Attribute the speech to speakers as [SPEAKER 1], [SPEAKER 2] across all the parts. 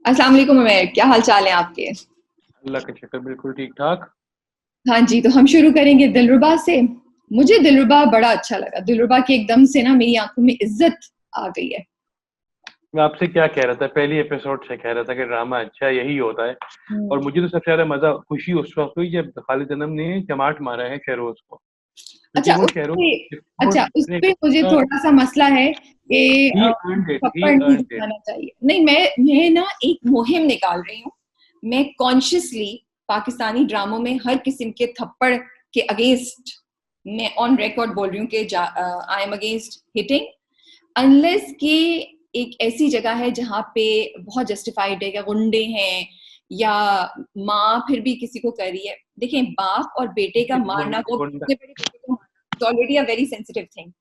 [SPEAKER 1] अस्सलाम वालेकुम उमैर, क्या हाल चाल है आपके?
[SPEAKER 2] अल्लाह का शुक्र, बिल्कुल ठीक ठाक।
[SPEAKER 1] हाँ जी, तो हम शुरू करेंगे दिलरुबा से। मुझे दिलरुबा बड़ा अच्छा लगा। दिलरुबा की एकदम से ना मेरी आंखों में इज्जत आ गई है।
[SPEAKER 2] मैं आपसे क्या कह रहा था, पहली एपिसोड से कह रहा था कि ड्रामा अच्छा यही होता है। और
[SPEAKER 1] हम्म।
[SPEAKER 2] मुझे तो सबसे ज्यादा मजा खुशी उस वक्त हुई जब खालिद अनम ने चमाट मारा है शहरोज को, क्योंकि
[SPEAKER 1] अच्छा
[SPEAKER 2] वो शहरोज
[SPEAKER 1] उसपे
[SPEAKER 2] एपिसोड
[SPEAKER 1] उस
[SPEAKER 2] ने
[SPEAKER 1] पे मुझे थोड़ा सा मसला है कि
[SPEAKER 2] ही अर्नड इट, ही
[SPEAKER 1] थप्पड़ नहीं
[SPEAKER 2] अर्नड इट।
[SPEAKER 1] दिखाना चाहिए। नहीं, मैं ना एक मुहिम निकाल रही हूँ। मैं कॉन्शियसली पाकिस्तानी ड्रामों में हर किस्म के थप्पड़ के अगेंस्ट, मैं ऑन रिकॉर्ड बोल रही हूँ कि I am against hitting, unless कि एक ऐसी जगह है जहाँ पे बहुत जस्टिफाइड है, या गुंडे हैं या माँ फिर भी किसी को कर रही है। देखें, बाप और बेटे का मारना, वो
[SPEAKER 2] गुंडा,
[SPEAKER 1] अपने बड़े बेटे को मारना, already a very sensitive thing.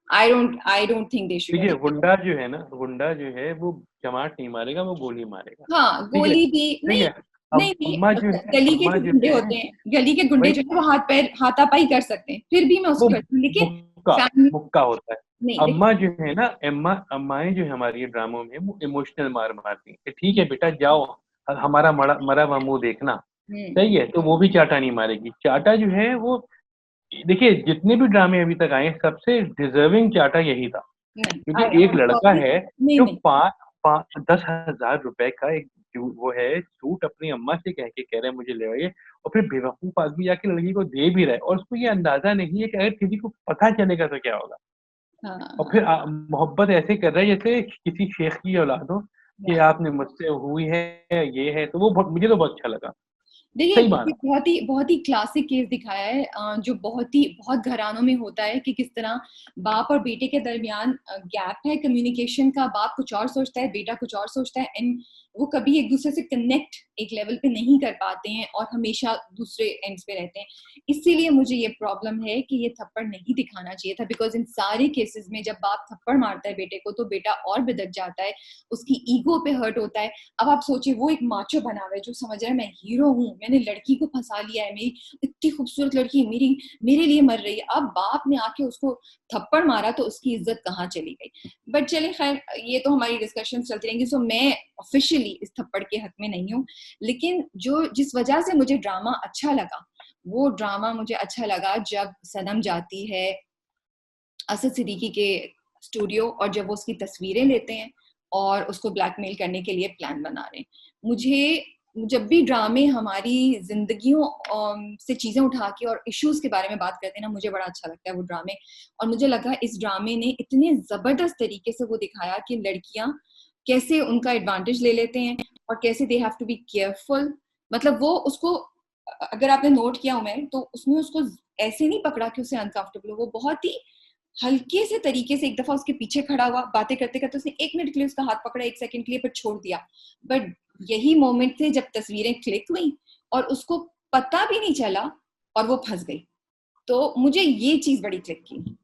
[SPEAKER 1] I don't think they should
[SPEAKER 2] देखिए
[SPEAKER 1] एवर।
[SPEAKER 2] गुंडा जो है ना, गुंडा जो है वो चमाट नहीं मारेगा, वो गोली मारेगा।
[SPEAKER 1] हाँ,
[SPEAKER 2] ठीक है,
[SPEAKER 1] गोली भी
[SPEAKER 2] ठीक
[SPEAKER 1] नहीं।
[SPEAKER 2] है।
[SPEAKER 1] नहीं
[SPEAKER 2] अब
[SPEAKER 1] नहीं,
[SPEAKER 2] अम्मा जो है,
[SPEAKER 1] गली के
[SPEAKER 2] अम्मा
[SPEAKER 1] जो
[SPEAKER 2] जो
[SPEAKER 1] गुंडे
[SPEAKER 2] है
[SPEAKER 1] होते हैं, गली के गुंडे
[SPEAKER 2] भाई,
[SPEAKER 1] जो है वो हाथ पैर हाथापाई कर सकते हैं, फिर भी मैं
[SPEAKER 2] वो
[SPEAKER 1] उसको करती हूँ, लेकिन
[SPEAKER 2] मुक्का
[SPEAKER 1] फैमिली
[SPEAKER 2] मुक्का होता है।
[SPEAKER 1] नहीं।
[SPEAKER 2] अम्मा
[SPEAKER 1] देखिए,
[SPEAKER 2] जो है ना, अम्माएं जो है हमारी ड्रामों में, वो इमोशनल मार मारती हैं कि ठीक है बेटा जाओ, हमारा मरा मरा हुआ मुंह देखना।
[SPEAKER 1] हम्म।
[SPEAKER 2] सही है, तो वो भी चाटा नहीं मारेगी। चाटा जो है वो, देखिए जितने भी ड्रामे अभी तक आए सबसे डिजर्विंग चाटा यही था।
[SPEAKER 1] नहीं,
[SPEAKER 2] क्योंकि एक लड़का है
[SPEAKER 1] नहीं
[SPEAKER 2] जो
[SPEAKER 1] नहीं।
[SPEAKER 2] 10,000 रुपए का एक वो है सूट अपनी अम्मा से कह के कह रहा है मुझे ले आइए, और फिर बेवकूफ आदमी जाके लड़की को दे भी रहा है, और उसको ये अंदाजा नहीं है कि अगर किसी को पता चलेगा तो क्या होगा।
[SPEAKER 1] हाँ
[SPEAKER 2] और
[SPEAKER 1] हाँ।
[SPEAKER 2] फिर मोहब्बत ऐसे कर रहा है जैसे किसी शेख की औलाद हो, कि
[SPEAKER 1] right।
[SPEAKER 2] आपने मुझसे हुई है, ये है। तो वो बहुत, मुझे तो बहुत अच्छा लगा।
[SPEAKER 1] देखिए,
[SPEAKER 2] सही
[SPEAKER 1] ये
[SPEAKER 2] माना।
[SPEAKER 1] बहुत ही क्लासिक केस दिखाया है, जो बहुत घरानों में होता है कि किस तरह बाप और बेटे के दरमियान गैप है कम्युनिकेशन का। बाप कुछ और सोचता है, बेटा कुछ और सोचता है, एंड वो कभी एक दूसरे से कनेक्ट एक लेवल पे नहीं कर पाते हैं और हमेशा दूसरे एंड्स पे रहते हैं। इसीलिए मुझे ये प्रॉब्लम है कि ये थप्पड़ नहीं दिखाना चाहिए था, बिकॉज इन सारे केसेस में जब बाप थप्पड़ मारता है बेटे को तो बेटा और बिदक जाता है, उसकी ईगो पे हर्ट होता है। अब आप सोचिए, वो एक माचो बना हुआ है जो समझ रहा है मैं हीरो हूँ, मैंने लड़की को फंसा लिया है, मेरी इतनी खूबसूरत लड़की मेरी मेरे लिए मर रही है। अब बाप ने आके उसको थप्पड़ मारा तो उसकी इज्जत कहाँ चली गई। बट चले खैर, ये तो हमारी डिस्कशन चलती रहेंगी। सो मैं ऑफिशियली इस थप्पड़ के हक में नहीं हूँ, लेकिन जो जिस वजह से मुझे ड्रामा अच्छा लगा, वो ड्रामा मुझे अच्छा लगा जब सनम जाती है असद सिद्दीकी के स्टूडियो, और जब वो उसकी तस्वीरें लेते हैं और उसको ब्लैकमेल करने के लिए प्लान बना रहे हैं। मुझे जब भी ड्रामे हमारी जिंदगियों से चीजें उठा के और इश्यूज के बारे में बात करते हैं ना, मुझे बड़ा अच्छा लगता है वो ड्रामे। और मुझे लगा इस ड्रामे ने इतने जबरदस्त तरीके से वो दिखाया कि लड़कियां कैसे उनका एडवांटेज ले लेते हैं और कैसे they have to be careful. मतलब वो उसको, अगर आपने नोट किया हो मैं, तो उसने उसको ऐसे नहीं पकड़ा कि उसे अनकंफर्टेबल हो। वो बहुत ही हल्के से तरीके से एक दफा उसके पीछे खड़ा हुआ, बातें करते करते उसने 1 मिनट के लिए उसका हाथ पकड़ा, 1 सेकंड के लिए, फिर छोड़ दिया। बट यही मोमेंट थे जब तस्वीरें क्लिक हुई और उसको पता भी नहीं चला और वो फंस गई। तो मुझे ये चीज बड़ी क्लिक की।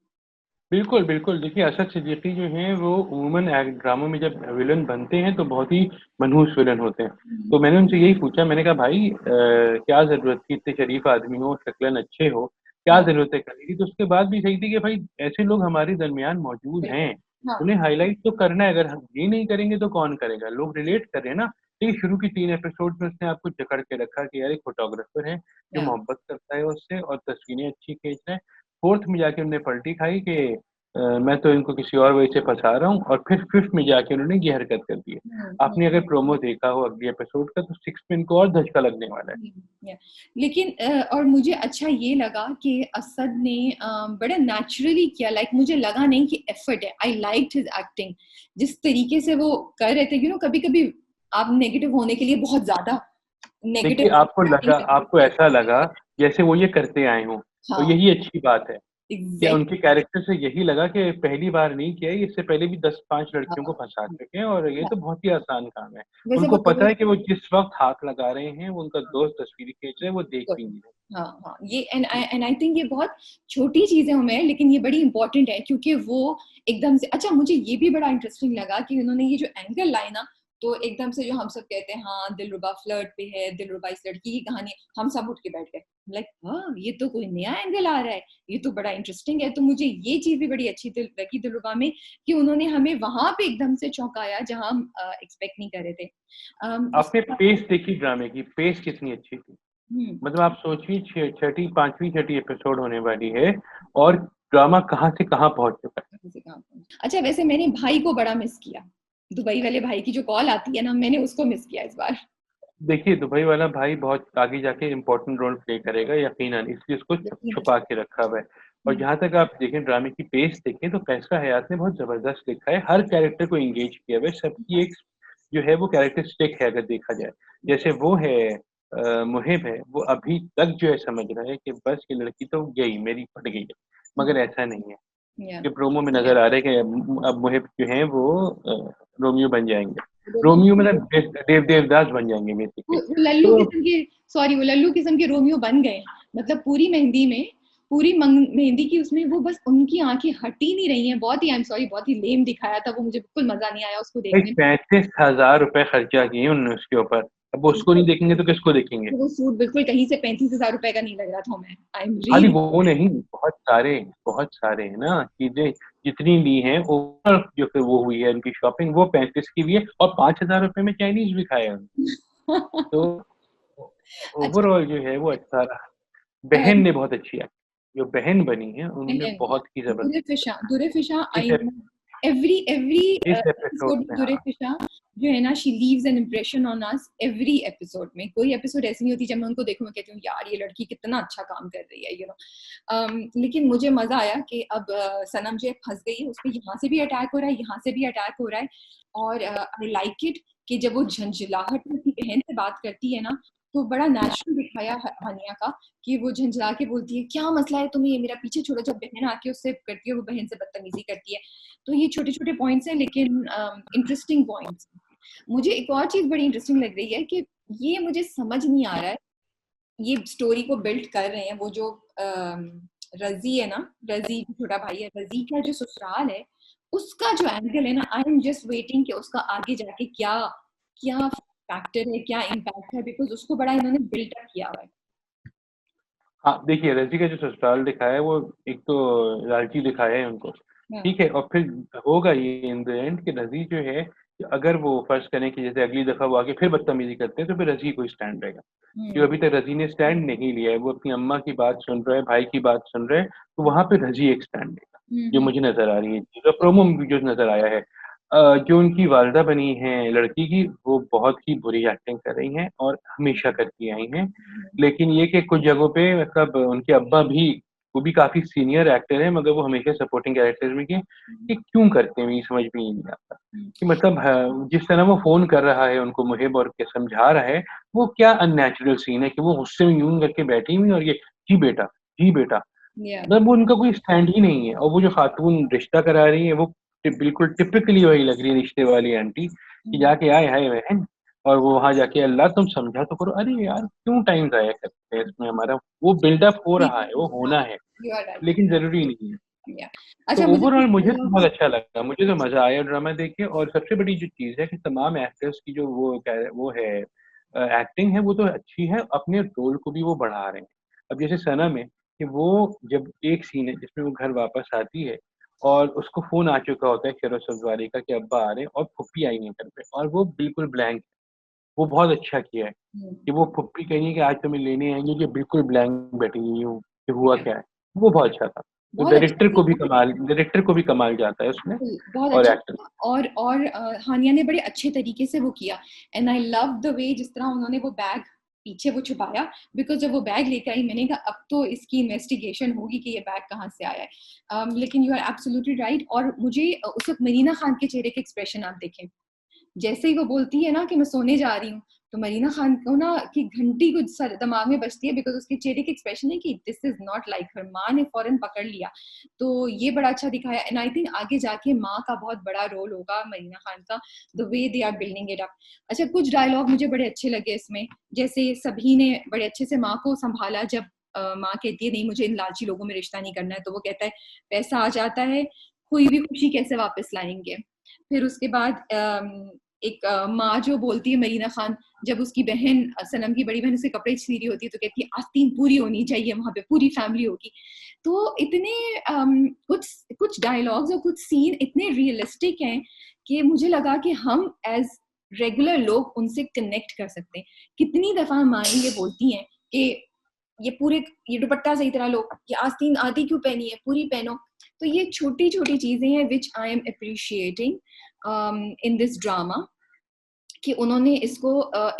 [SPEAKER 2] बिल्कुल बिल्कुल, देखिए असद सिद्दीकी जो हैं वो वुमन एक्ट ड्रामों में जब विलन बनते हैं तो बहुत ही मनहूस विलन होते हैं। तो मैंने उनसे यही पूछा, मैंने कहा भाई क्या जरूरत थी, इतने शरीफ आदमी हो, शक्लन अच्छे हो, क्या
[SPEAKER 1] हाँ
[SPEAKER 2] जरूरत है करने की। तो उसके बाद भी सही थी कि भाई ऐसे लोग हमारे दरमियान मौजूद
[SPEAKER 1] बिल्कुल।
[SPEAKER 2] हैं,
[SPEAKER 1] हाँ
[SPEAKER 2] उन्हें हाईलाइट तो करना है। अगर हम ये नहीं करेंगे तो कौन करेगा। लोग रिलेट कर रहे हैं ना। देखिए शुरू की 3 एपिसोड में उसने आपको जकड़ के रखा कि यार एक फोटोग्राफर है जो
[SPEAKER 1] या
[SPEAKER 2] मोहब्बत करता है उससे और तस्वीरें अच्छी खींच रहा है। फोर्थ में जाके उन्होंने पलटी खाई कि मैं तो इनको किसी और वजह से फंसा रहा हूँ, और फिर फिफ्थ में जाके उन्होंने ये हरकत कर दी है। आपने अगर प्रोमो देखा हो अगली एपिसोड का, तो सिक्स में इनको और धचका लगने वाला है।
[SPEAKER 1] या। लेकिन और मुझे अच्छा ये लगा कि असद ने बड़ा नेचुरली किया। लाइक मुझे लगा नहीं कि एफर्ट है। आई लाइक्ड हिज एक्टिंग, जिस तरीके से वो कर रहे थे। कभी कभी आप नेगेटिव होने के लिए बहुत ज्यादा
[SPEAKER 2] देखिए
[SPEAKER 1] नेगेटिव
[SPEAKER 2] आपको लगा, आपको ऐसा लगा जैसे वो ये करते आए हों, तो
[SPEAKER 1] हाँ
[SPEAKER 2] यही अच्छी बात है। क्या
[SPEAKER 1] एग्जैक्ट।
[SPEAKER 2] उनके कैरेक्टर से यही लगा कि पहली बार नहीं किया है, इससे पहले भी 10-5 लड़कियों को
[SPEAKER 1] हाँ
[SPEAKER 2] फंसा चुके हैं, और ये
[SPEAKER 1] हाँ।
[SPEAKER 2] तो बहुत ही आसान काम है।
[SPEAKER 1] वैसे वो
[SPEAKER 2] उनको पता है कि वो जिस वक्त हाथ लगा रहे हैं, वो उनका दोस्त तस्वीर खींच रहे हैं, वो देख भी नहीं रहे।
[SPEAKER 1] हाँ हाँ, ये एंड आई थिंक ये बहुत छोटी चीजें हमें, लेकिन ये बड़ी इंपॉर्टेंट है, क्योंकि वो एकदम से अच्छा। मुझे ये भी बड़ा इंटरेस्टिंग लगा कि उन्होंने ये जो एंगल लाए ना, तो एकदम से जो हम सब कहते हैं हाँ दिलरुबा फ्लर्ट पे है, दिलरुबा इस लड़की की कहानी, हम सब उठ के बैठ गए लाइक हाँ ये तो कोई नया एंगल आ रहा है, ये तो बड़ा इंटरेस्टिंग है। तो मुझे ये चीज भी बड़ी अच्छी लगी दिलरुबा में कि उन्होंने हमें वहां पे एकदम से चौंकाया जहां हम एक्सपेक्ट नहीं कर रहे थे।
[SPEAKER 2] आपने पेस देखी ड्रामे की, पेस कितनी अच्छी थी। मतलब आप सोचिए छठी पांचवी छठी एपिसोड होने वाली है और ड्रामा कहाँ से कहाँ पहुंच चुका है।
[SPEAKER 1] अच्छा वैसे मैंने भाई को बड़ा मिस किया, दुबई वाले भाई की जो कॉल आती है ना, मैंने उसको मिस किया इस बार।
[SPEAKER 2] देखिए दुबई वाला भाई बहुत आगे जाके इम्पोर्टेंट रोल प्ले करेगा यकीनन, इसलिए उसको छुपा के रखा हुआ है। और जहां तक आप देखें ड्रामे की पेस देखें तो फैसला हयात ने बहुत जबरदस्त लिखा है, हर कैरेक्टर को एंगेज किया हुआ है, सबकी एक जो है वो कैरेक्टरिस्टिक है अगर देखा जाए। जैसे वो है मुहिब है, वो अभी तक जो है समझ रहा है कि बस ये लड़की तो गई मेरी पट गई है, मगर ऐसा नहीं है। कि प्रोमो में नजर आ रहा है कि अब मुहिब जो है वो रोमियो बन जाएंगे, रोमियो मतलब देवदास बन जाएंगे बेसिकली।
[SPEAKER 1] वो लल्लू
[SPEAKER 2] तो
[SPEAKER 1] किस्म के, सॉरी वो लल्लू किस्म के रोमियो बन गए। मतलब पूरी मेहंदी में, पूरी मेहंदी की उसमें वो बस उनकी आंखें हट ही नहीं रही हैं। बहुत ही आई एम सॉरी बहुत ही लेम दिखाया था वो, मुझे बिल्कुल मजा नहीं आया उसको
[SPEAKER 2] भाई
[SPEAKER 1] देखने में।
[SPEAKER 2] 35,000 रुपए खर्चा किए उन्होंने उसके ऊपर, अब वो उसको नहीं देखेंगे तो किसको देखेंगे।
[SPEAKER 1] वो सूट बिल्कुल कहीं से 35,000 रुपए का नहीं लग रहा था। मैं आई एम
[SPEAKER 2] खाली
[SPEAKER 1] रियली
[SPEAKER 2] वो नहीं, बहुत सारे है ना चीजें जितनी ली हैं, ओवरऑल जो फिर वो हुई है उनकी शॉपिंग वो 35 की भी है और 5,000 रुपए में चाइनीज भी खाया उन्होंने। तो
[SPEAKER 1] अच्छा
[SPEAKER 2] ओवरऑल जो है वो अच्छा रहा। बहन ने बहुत अच्छी है, जो बहन बनी है उन्होंने बहुत ही
[SPEAKER 1] दुरे
[SPEAKER 2] जबरदस्त
[SPEAKER 1] फिशा, दुरे फिशा
[SPEAKER 2] इस
[SPEAKER 1] आई नो एवरी एवरी
[SPEAKER 2] इस एपिसोड
[SPEAKER 1] एपिसोड में
[SPEAKER 2] में।
[SPEAKER 1] दुरे
[SPEAKER 2] हाँ
[SPEAKER 1] फिशा जो है ना, she leaves an impression on us every episode में। कोई एपिसोड ऐसी नहीं होती जब मैं उनको देखूं मैं कहती हूँ यार ये लड़की कितना अच्छा काम कर रही है, यू नो। लेकिन मुझे मजा आया कि अब सनम जो फंस गई है, उस पर यहाँ से भी अटैक हो रहा है, यहाँ से भी अटैक हो रहा है। और आई लाइक इट कि जब वो झंझलाहट में अपनी बहन से बात करती है ना, तो बड़ा नेचुरल दिखाया हानिया का कि वो झंझला के बोलती है क्या मसला है तुम्हें, मेरा पीछे छोड़ो। जब बहन आके उससे करती है, वो बहन से बदतमीजी करती है। तो ये छोटे छोटे पॉइंट्स हैं लेकिन इंटरेस्टिंग पॉइंट्स। मुझे एक और चीज बड़ी इंटरेस्टिंग लग रही है कि ये मुझे समझ नहीं आ रहा है, ये स्टोरी को बिल्ड कर रहे हैं वो जो रजी है ना, रजी जो छोटा भाई है, रजी का जो ससुराल है उसका जो एंगल है ना, आई एम जस्ट वेटिंग कि उसका आगे जाके क्या क्या फैक्टर है, क्या इम्पैक्ट है, बिकॉज उसको बड़ा इन्होंने बिल्डअप किया हुआ है।
[SPEAKER 2] हाँ देखिए रजी का जो ससुराल दिखाया है वो एक तो लालची दिखाया है उनको,
[SPEAKER 1] हाँ,
[SPEAKER 2] ठीक है। और फिर होगा ये इन द एंड कि रजी जो है कि अगर वो फर्ज करें कि जैसे अगली दफा वो आके फिर बदतमीजी करते हैं तो फिर रजी को स्टैंड रहेगा। जो
[SPEAKER 1] हम्म,
[SPEAKER 2] अभी तक रजी ने स्टैंड नहीं लिया है, वो अपनी अम्मा की बात सुन रहा है, भाई की बात सुन रहा है, तो वहां पे रजी एक स्टैंड लेगा। जो
[SPEAKER 1] हम्म,
[SPEAKER 2] मुझे नजर आ रही है चीज, और प्रोमो में भी जो नजर आया है जो उनकी वालदा बनी है लड़की की, वो बहुत ही बुरी एक्टिंग कर रही हैं और हमेशा करती आई हैं। लेकिन ये कि कुछ जगहों पे मतलब उनके अब्बा भी, वो भी काफी सीनियर एक्टर है, मगर वो हमेशा सपोर्टिंग कैरेक्टर्स में किए, कि क्यों करते हैं ये समझ में ही नहीं आता। कि मतलब जिस तरह वो फोन कर रहा है उनको मुहिब और के समझा रहा है, वो क्या अननेचुरल सीन है कि वो गुस्से में यूं करके बैठी हुई और ये जी बेटा, जी बेटा,
[SPEAKER 1] या
[SPEAKER 2] मतलब वो उनका कोई स्टैंड ही नहीं है। और वो जो खातून रिश्ता करा रही है वो बिल्कुल टिपिकली वही लग रही है रिश्ते वाली आंटी, कि जाके आए हाय बहन, और वो वहां जाके अल्लाह तुम समझा तो करो, अरे यार क्यों टाइम जाया करते हैं इसमें हमारा। वो बिल्डअप हो रहा है, वो होना है,
[SPEAKER 1] यू आर राइट।
[SPEAKER 2] लेकिन जरूरी नहीं है।
[SPEAKER 1] या
[SPEAKER 2] तो
[SPEAKER 1] अच्छा मुझे
[SPEAKER 2] ओवरऑल मुझे तो बहुत अच्छा लगा, मुझे तो मजा आया ड्रामा देख के। और सबसे बड़ी जो चीज है कि तमाम एक्टर्स की जो वो है एक्टिंग है वो तो अच्छी है, अपने रोल को भी वो बढ़ा रहे हैं। अब जैसे सनम है कि वो जब एक सीन है जिसमें वो घर वापस आती है और उसको फोन आ चुका होता है शेरो सब्जवारी का कि अब्बा आ रहे हैं और फुप्पी आई है घर पे, और वो बिल्कुल ब्लैंक, वो बहुत अच्छा किया है कि वो फुप्पी कह रही है कि आज तुम्हें लेने आएंगे, कि बिल्कुल ब्लैंक बैठी हुई हूँ कि हुआ क्या है। वो बहुत अच्छा था। तो
[SPEAKER 1] बहुत अच्छा
[SPEAKER 2] डायरेक्टर को भी कमाल जाता है उसमें,
[SPEAKER 1] बहुत
[SPEAKER 2] और
[SPEAKER 1] अच्छा
[SPEAKER 2] एक्टर।
[SPEAKER 1] था। और हानिया ने बड़े अच्छे तरीके से वो किया। And I love the way जिस तरह उन्होंने वो बैग पीछे वो छुपाया। बिकॉज जब वो बैग लेकर आई मैंने कहा अब तो इसकी इन्वेस्टिगेशन होगी कि ये बैग कहाँ से आया है। लेकिन यू आर एब्सोल्युटली राइट। और मुझे उस वक्त मरीना खान के चेहरे के एक्सप्रेशन आप देखें, जैसे ही वो बोलती है ना कि मैं सोने जा रही हूँ, तो मरीना खान को ना कि घंटी कुछ सर दिमाग में बजती है, बिकॉज उसके चेहरे के एक्सप्रेशन है कि दिस इज नॉट लाइक हर। माँ ने फौरन पकड़ लिया। तो ये बड़ा अच्छा दिखाया। एंड आई थिंक आगे जाके माँ का बहुत बड़ा रोल होगा मरीना खान का, the way they are building it up. अच्छा कुछ डायलॉग मुझे बड़े अच्छे लगे इसमें, जैसे सभी ने बड़े अच्छे से माँ को संभाला। जब माँ कहती है नहीं मुझे इन लालची लोगों में रिश्ता नहीं करना है, तो वो कहता है पैसा आ जाता है, कोई भी खुशी कैसे वापस लाएंगे। फिर उसके बाद एक माँ जो बोलती है मरीना खान, जब उसकी बहन सनम की बड़ी बहन उसके कपड़े सी रही होती है तो कहती है आस्तीन पूरी होनी चाहिए, वहां पे पूरी फैमिली होगी। तो इतने कुछ कुछ डायलॉग्स और कुछ सीन इतने रियलिस्टिक हैं कि मुझे लगा कि हम एज रेगुलर लोग उनसे कनेक्ट कर सकते हैं। कितनी दफा माएँ ये बोलती हैं कि ये दुपट्टा सही तरह लो, ये आस्तीन आधी क्यों पहनी है, पूरी पहनो। तो ये छोटी छोटी चीजें हैं which I am appreciating in this drama, कि उन्होंने इसको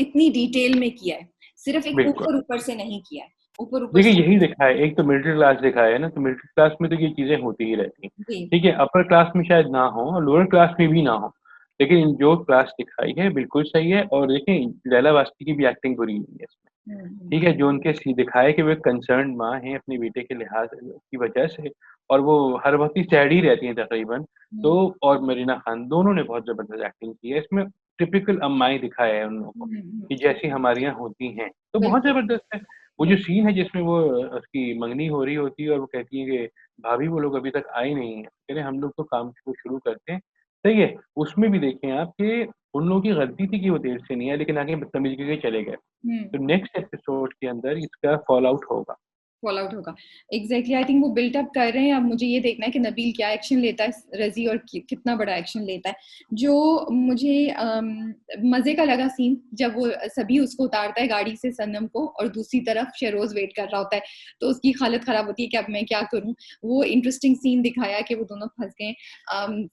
[SPEAKER 1] इतनी डिटेल में किया है, सिर्फ एक
[SPEAKER 2] बिल्कुल।
[SPEAKER 1] ऊपर ऊपर से नहीं किया है, ऊपर ऊपर
[SPEAKER 2] देखिए
[SPEAKER 1] से।
[SPEAKER 2] यही दिखाया है, एक तो मिडिल क्लास दिखाया है ना, तो मिडिल क्लास में तो ये चीजें होती ही रहती हैं।
[SPEAKER 1] जी।
[SPEAKER 2] ठीक है, अपर क्लास में शायद ना हो और लोअर क्लास में भी ना हो, लेकिन जो क्लास दिखाई है बिल्कुल सही है। और देखिए लैला वास्ती की भी एक्टिंग बुरी नहीं है इसमें। ठीक है, जो उनके सी दिखाया है कि वो एक कंसर्न माँ हैं अपने बेटे के लिहाज की वजह से, और वो हर वक्त ही सैड ही रहती हैं तकरीबन। तो और मरीना खान दोनों ने बहुत जबरदस्त एक्टिंग की है इसमें। टिपिकल अम्माई दिखाया है उन लोगों को कि जैसी हमारे यहाँ होती हैं, तो बहुत
[SPEAKER 1] बिल्कुल।
[SPEAKER 2] जबरदस्त है। वो जो सीन है जिसमें वो उसकी मंगनी हो रही होती है और वो कहती है कि भाभी वो लोग अभी तक आए नहीं हैं, कह रहे हम लोग तो काम को शुरू करते हैं। सही है, उसमें भी देखें आप कि उन लोगों की गलती थी कि वो देर से नहीं आए, लेकिन आगे बदतमीजी करके चले गए। तो नेक्स्ट एपिसोड के अंदर इसका फॉल आउट होगा।
[SPEAKER 1] फॉल आउट होगा। एग्जैक्टली, आई थिंक वो बिल्ट अप कर रहे हैं। अब मुझे ये देखना है कि नबील क्या एक्शन लेता है रजी, और कितना बड़ा एक्शन लेता है। जो मुझे मजे का लगा सीन, जब वो सभी उसको उतारता है गाड़ी से सनम को, और दूसरी तरफ शेरोज वेट कर रहा होता है, तो उसकी हालत खराब होती है कि अब मैं क्या करूं। वो इंटरेस्टिंग सीन दिखाया कि वो दोनों फंस गए।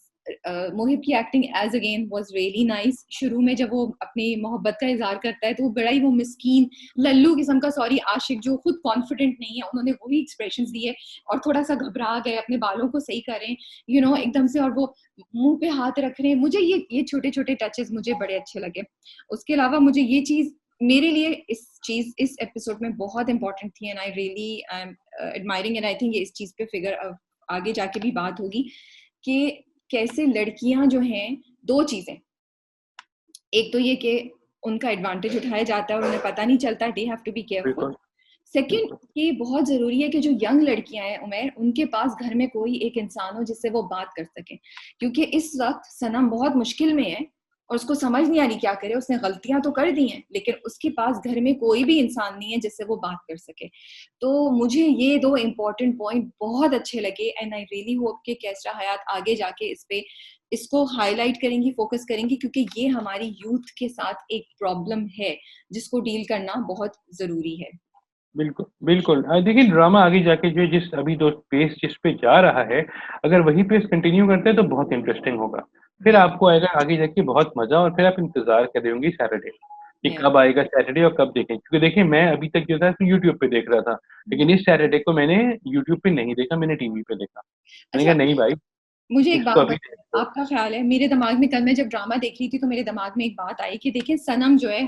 [SPEAKER 1] मोहिब की acting as again was really nice. शुरू में जब वो अपनी मोहब्बत का इजहार करता है तो वो बड़ा ही वो मिस्कीन लल्लू किस्म का, सॉरी, आशिक जो खुद कॉन्फिडेंट नहीं है, उन्होंने वही एक्सप्रेशंस दिए और थोड़ा सा घबरा गए, अपने बालों को सही करें एकदम से, और वो मुंह पे हाथ रख रहे हैं। मुझे ये छोटे छोटे टचेस मुझे बड़े अच्छे लगे। उसके अलावा मुझे ये चीज, मेरे लिए इस एपिसोड में बहुत इंपॉर्टेंट थी, and I really I am admiring, and I think इस चीज पे फिगर आगे जाके भी बात होगी कि कैसे लड़कियां जो हैं, दो चीजें, एक तो ये कि उनका एडवांटेज उठाया जाता है और उन्हें पता नहीं चलता, they have to be careful.
[SPEAKER 2] बिल्कुल,
[SPEAKER 1] सेकंड,
[SPEAKER 2] बिल्कुल।
[SPEAKER 1] ये बहुत जरूरी है कि जो यंग लड़कियां हैं उमेर, उनके पास घर में कोई एक इंसान हो जिससे वो बात कर सके, क्योंकि इस वक्त सनम बहुत मुश्किल में है और उसको समझ नहीं आ रही क्या करे। उसने गलतियां तो कर दी हैं, लेकिन उसके पास घर में कोई भी इंसान नहीं है जिससे वो बात कर सके। तो मुझे ये दो इम्पोर्टेंट पॉइंट बहुत अच्छे लगे, एंड आई रियली होप कि कैसरा हयात आगे जाके इसको हाईलाइट करेंगी, फोकस करेंगी, क्योंकि ये हमारी यूथ के साथ एक प्रॉब्लम है जिसको डील करना बहुत जरूरी है।
[SPEAKER 2] बिल्कुल, बिल्कुल। देखिए ड्रामा आगे जाके जो जिस अभी जो पेस जिस पे जा रहा है, अगर वही पेस कंटिन्यू करते हैं तो बहुत इंटरेस्टिंग होगा। फिर
[SPEAKER 1] या
[SPEAKER 2] आपको आएगा आगे जाके बहुत मज़ा, और फिर आप इंतज़ार कर रहे होंगी सैटरडे कि
[SPEAKER 1] या
[SPEAKER 2] कब आएगा सैटरडे और कब देखें। क्योंकि देखिए मैं अभी तक जो था तो यूट्यूब पे देख रहा था, लेकिन इस सैटरडे को मैंने यूट्यूब पे नहीं देखा, मैंने टीवी पे देखा। मैंने
[SPEAKER 1] अच्छा,
[SPEAKER 2] कहा नहीं भाई,
[SPEAKER 1] मुझे एक
[SPEAKER 2] इसको
[SPEAKER 1] बात
[SPEAKER 2] अभी देख
[SPEAKER 1] बताइए,
[SPEAKER 2] लो।
[SPEAKER 1] आपका ख्याल है, मेरे दिमाग में कल मैं जब ड्रामा देख रही थी तो मेरे दिमाग में एक बात आई कि देखिए सनम जो है,